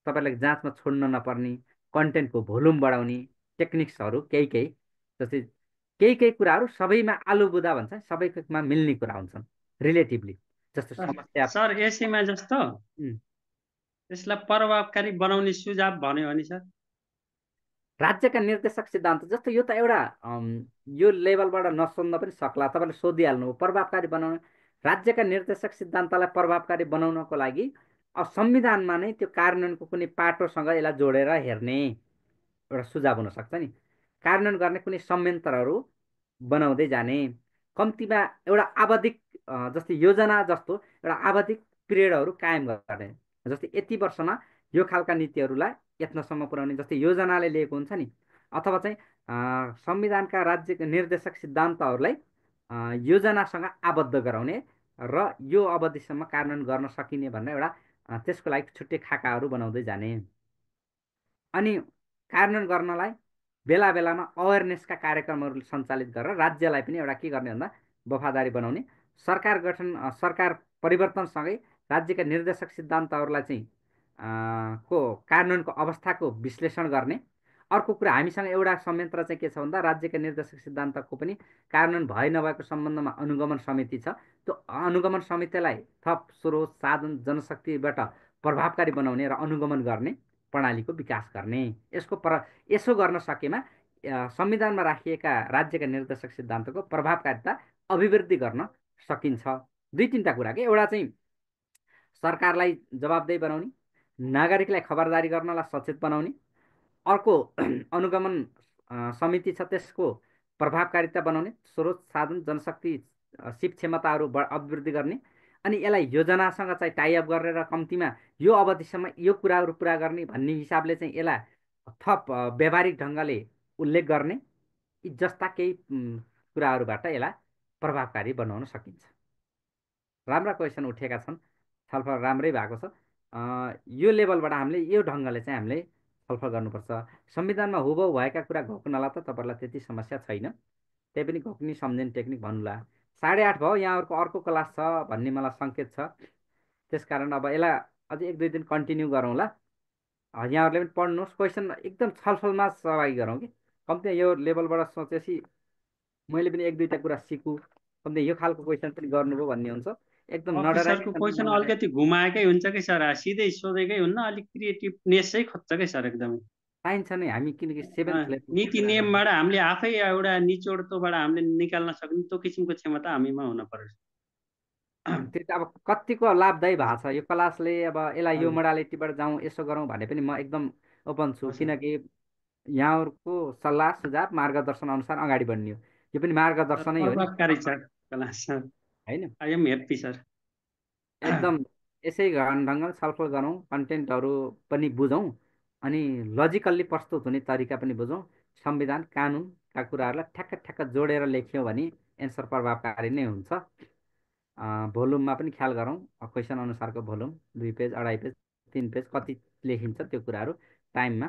तपाईँलाई जाँचमा छोड्न नपर्ने कन्टेन्टको भोल्युम बढाउने टेक्निक्सहरू केही जस्तै केही कुराहरू सबैमा आलु बुदा भन्छ, सबैमा मिल्ने कुरा हुन्छन् रिलेटिभली। जस्तो समस्या सर एसीमा जस्तो यसलाई प्रभावकारी बनाउने सुझाव भन्यो भने सर राज्यका निर्देशक सिद्धान्त जस्तो यो त एउटा यो लेभलबाट नसोध्न पनि सक्ला, तपाईँले सोधिहाल्नु। प्रभावकारी बनाउन राज्यका निर्देशक सिद्धान्तलाई प्रभावकारी बनाउनको लागि संविधानमा नै त्यो कार्यान्वयनको कुनै पाटोसँग यसलाई जोडेर हेर्ने एउटा सुझाव हुनसक्छ नि। कार्यान्वयन गर्ने कुनै संयन्त्रहरू बनाउँदै जाने, कम्तीमा एउटा आवधिक जस्तै योजना जस्तो एउटा आवधिक पिरियडहरू कायम गर्ने। जस्तै यति वर्षमा यो खालका नीतिहरूलाई यत्नसम्म पुर्याउने जस्तै योजनाले लिएको हुन्छ नि, अथवा चाहिँ संविधानका राज्यका निर्देशक सिद्धान्तहरूलाई योजनासँग आबद्ध गराउने र यो अवधिसम्म कार्यान्वयन गर्न सकिने भनेर एउटा त्यसको लागि छुट्टै खाकाहरू बनाउँदै जाने। अनि कार्यान्वयन गर्नलाई बेला बेलामा अवेरनेसका कार्यक्रमहरू सञ्चालित गरेर राज्यलाई पनि एउटा के गर्ने भन्दा वफादारी बनाउने। सरकार परिवर्तनसँगै राज्यका निर्देशक सिद्धान्तहरूलाई चाहिँ को कार्यान्वयनको अवस्थाको विश्लेषण गर्ने। अर्को कुरा हामीसँग एउटा संयन्त्र चाहिँ के छ भन्दा राज्यका निर्देशक सिद्धान्तको पनि कार्यान्वयन भए नभएको सम्बन्धमा अनुगमन समिति छ। त्यो अनुगमन समितिलाई थप स्रोत साधन जनशक्तिबाट प्रभावकारी बनाउने र अनुगमन गर्ने प्रणालीको विकास गर्ने। यसो गर्न सकेमा संविधानमा राखिएका राज्यका निर्देशक सिद्धान्तको प्रभावकारिता अभिवृद्धि गर्न सकिन्छ। 2-3टा कुरा के एउटा चाहिँ सरकारलाई जवाबदेही बनाउने, नागरिकलाई खबरदारी गर्नलाई सचेत बनाउने, अर्को अनुगमन समिति छ त्यसको प्रभावकारिता बनाउने, स्रोत साधन जनशक्ति सिप क्षमताहरू अभिवृद्धि गर्ने, अनि यसलाई योजनासँग चाहिँ टाइअप गरेर कम्तीमा यो अवधिसम्म यो कुराहरू पुरा गर्ने भन्ने हिसाबले चाहिँ यसलाई थप व्यावहारिक ढङ्गले उल्लेख गर्ने, यी जस्ता केही कुराहरूबाट यसलाई प्रभावकारी बनाउन सकिन्छ। राम्रा क्वेसन उठेका छन्, छलफल राम्रै भएको छ। यो लेभलबाट हामीले यो ढङ्गले चाहिँ हामीले छलफल गर्नुपर्छ। संविधानमा हुबहु भएका कुरा घोक्नला त तपाईँहरूलाई त्यति समस्या छैन, त्यही पनि घोक्ने सम्झिने टेक्निक भन्नुला। 8:30 भयो, यहाँहरूको अर्को क्लास छ भन्ने मलाई सङ्केत छ, त्यसकारण अब यसलाई अझै 1-2 दिन कन्टिन्यू गरौँला। यहाँहरूले पनि पढ्नुहोस्, क्वेसन एकदम छलफलमा सहभागी गरौँ कि कम्ती यो लेभलबाट सोचेपछि मैले पनि 1-2टा कुरा सिकु, कम्ती यो खालको क्वेसन पनि गर्नुभयो भन्ने हुन्छ। एकदम अफिसरको क्वेसन अलिकति घुमाएकै हुन्छ कि सर, सिधै सोधेकै हुन्न, अलिक क्रिएटिभनेसै खोज्छ कि सर एकदमै। चाहिन्छ नै, हामी किनकि 7th लेभल नीति नियमबाट हामीले आफै एउटा निचोड तोबाट हामीले निकाल्न सक्ने त्यो किसिमको क्षमता हामीमा हुन पर्छ। त्यो त अब कतिको लाभदायी भएको छ यो क्लासले, अब यसलाई यो मोडालिटीबाट जाउँ यसो गरौँ भने पनि म एकदम ओपन छु, किनकि यहाँहरूको सल्लाह सुझाव मार्गदर्शन अनुसार अगाडि बढ्ने हो। यो पनि मार्गदर्शनै हो नि, प्रभावकारी छ क्लास सर, होइन? I am happy sir. एकदम यसै ढङ्गले छलफल गरौँ, कन्टेन्टहरू पनि बुझौँ, अनि लजिकल्ली प्रस्तुत हुने तरिका पनि बुझौँ। संविधान कानुनका कुराहरूलाई ठ्याक्क ठ्याक्क जोडेर लेख्यौँ भने एन्सर प्रभावकारी नै हुन्छ। भोल्युममा पनि ख्याल गरौँ, क्वेसन अनुसारको भोल्युम 2 पेज 2.5 पेज 3 पेज कति लेखिन्छ त्यो कुराहरू टाइममा।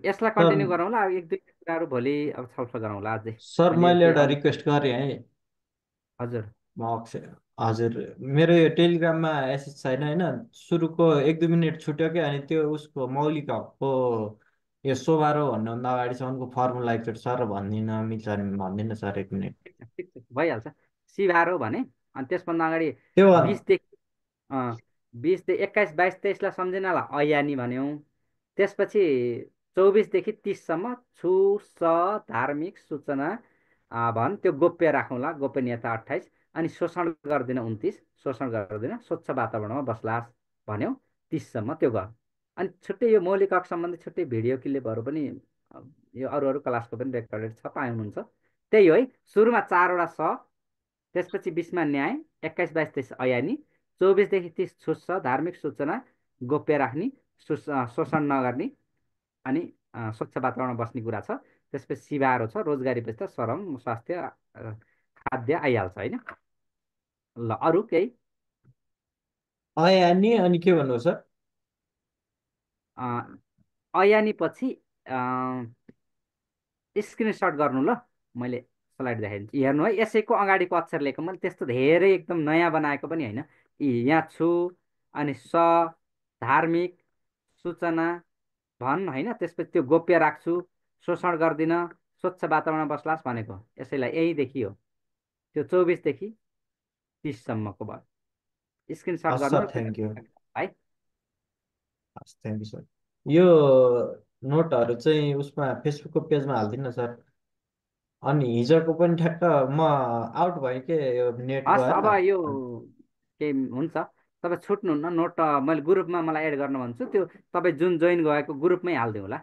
यसलाई कन्टिन्यू गरौँला, अब 1-2 कुराहरू भोलि अब छलफल गरौँला अझै। सर मैले एउटा रिक्वेस्ट गरेँ है। हजुर हजुर, मेरो यो टेलिग्राममा एसेज छैन होइन, सुरुको 1-2 मिनट छुट्यो क्या, अनि त्यो उसको मौलिक हकको यो 12 भन्नुभन्दा अगाडिसम्मको फर्मुला एकचोटि सर भनिदिन मिल्छ भने भनिदिनु सर 1 मिनट। ठिक छ, भइहाल्छ। सिभारो भने अनि त्यसभन्दा अगाडि त्यो 20देखि 21, 22, 23लाई सम्झिनलाई अयानी भन्यौँ। त्यसपछि 24देखि 30सम्म छु स धार्मिक सूचना भन्, त्यो गोप्य राखौँला, गोपनीयता 28, अनि शोषण गर्दिन 29, शोषण गर्दिन, स्वच्छ वातावरणमा बस्लास भन्यौँ 30सम्म, त्यो गर। अनि छुट्टै यो मौलिक हक सम्बन्धी छुट्टै भिडियो क्लिपहरू पनि यो अरू क्लासको पनि रेकर्डेड छ, पाउनुहुन्छ। त्यही हो है, सुरुमा 4वटा स, त्यसपछि 20मा न्याय, 21, 22, 23 अयानी, 24देखि 30 छुस्छ धार्मिक सूचना गोप्य राख्ने, शोषण नगर्ने, अनि स्वच्छ वातावरणमा बस्ने कुरा छ। त्यसपछि सिभारो छ, रोजगारी पछि त श्रम स्वास्थ्य खाद्य आइहाल्छ होइन। ल अरू केही? अयानी अनि के भन्नु सर? अयानी पछि स्क्रिनसट गर्नु ल, मैले स्लाइड देखाइदिन्छु, हेर्नु है। यसैको अगाडिको अक्षर लेखेको, मैले त्यस्तो धेरै एकदम नयाँ बनाएको पनि होइन। यहाँ छु, अनि स धार्मिक सूचना भन् होइन, त्यसपछि त्यो गोप्य राख्छु, शोषण गर्दिन, स्वच्छ वातावरणमा बस्लास् भनेको यसैलाई यहीँदेखि हो, त्यो 24देखि 30सम्मको भयो। स्क्रिनसट गर्नु थ्याङ्क यू है। Thank you sir. यो नोटहरू चाहिँ उसमा फेसबुकको पेजमा हालिदिनु न सर। अनि हिजोको पनि ठ्याक्क म आउट भएँ के, यो नेट हस्, गएन। अब यो केही हुन्छ, तपाईँ छुट्नुहुन्न। नोट मैले ग्रुपमा मलाई एड गर्न भन्छु, त्यो तपाईँ जुन जोइन गएको ग्रुपमै हालिदिउँ होला।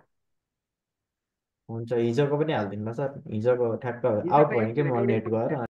हुन्छ, हिजोको पनि हालिदिनु ल सर। हिजोको ठ्याक्क आउट भएँ कि म नेट गएर।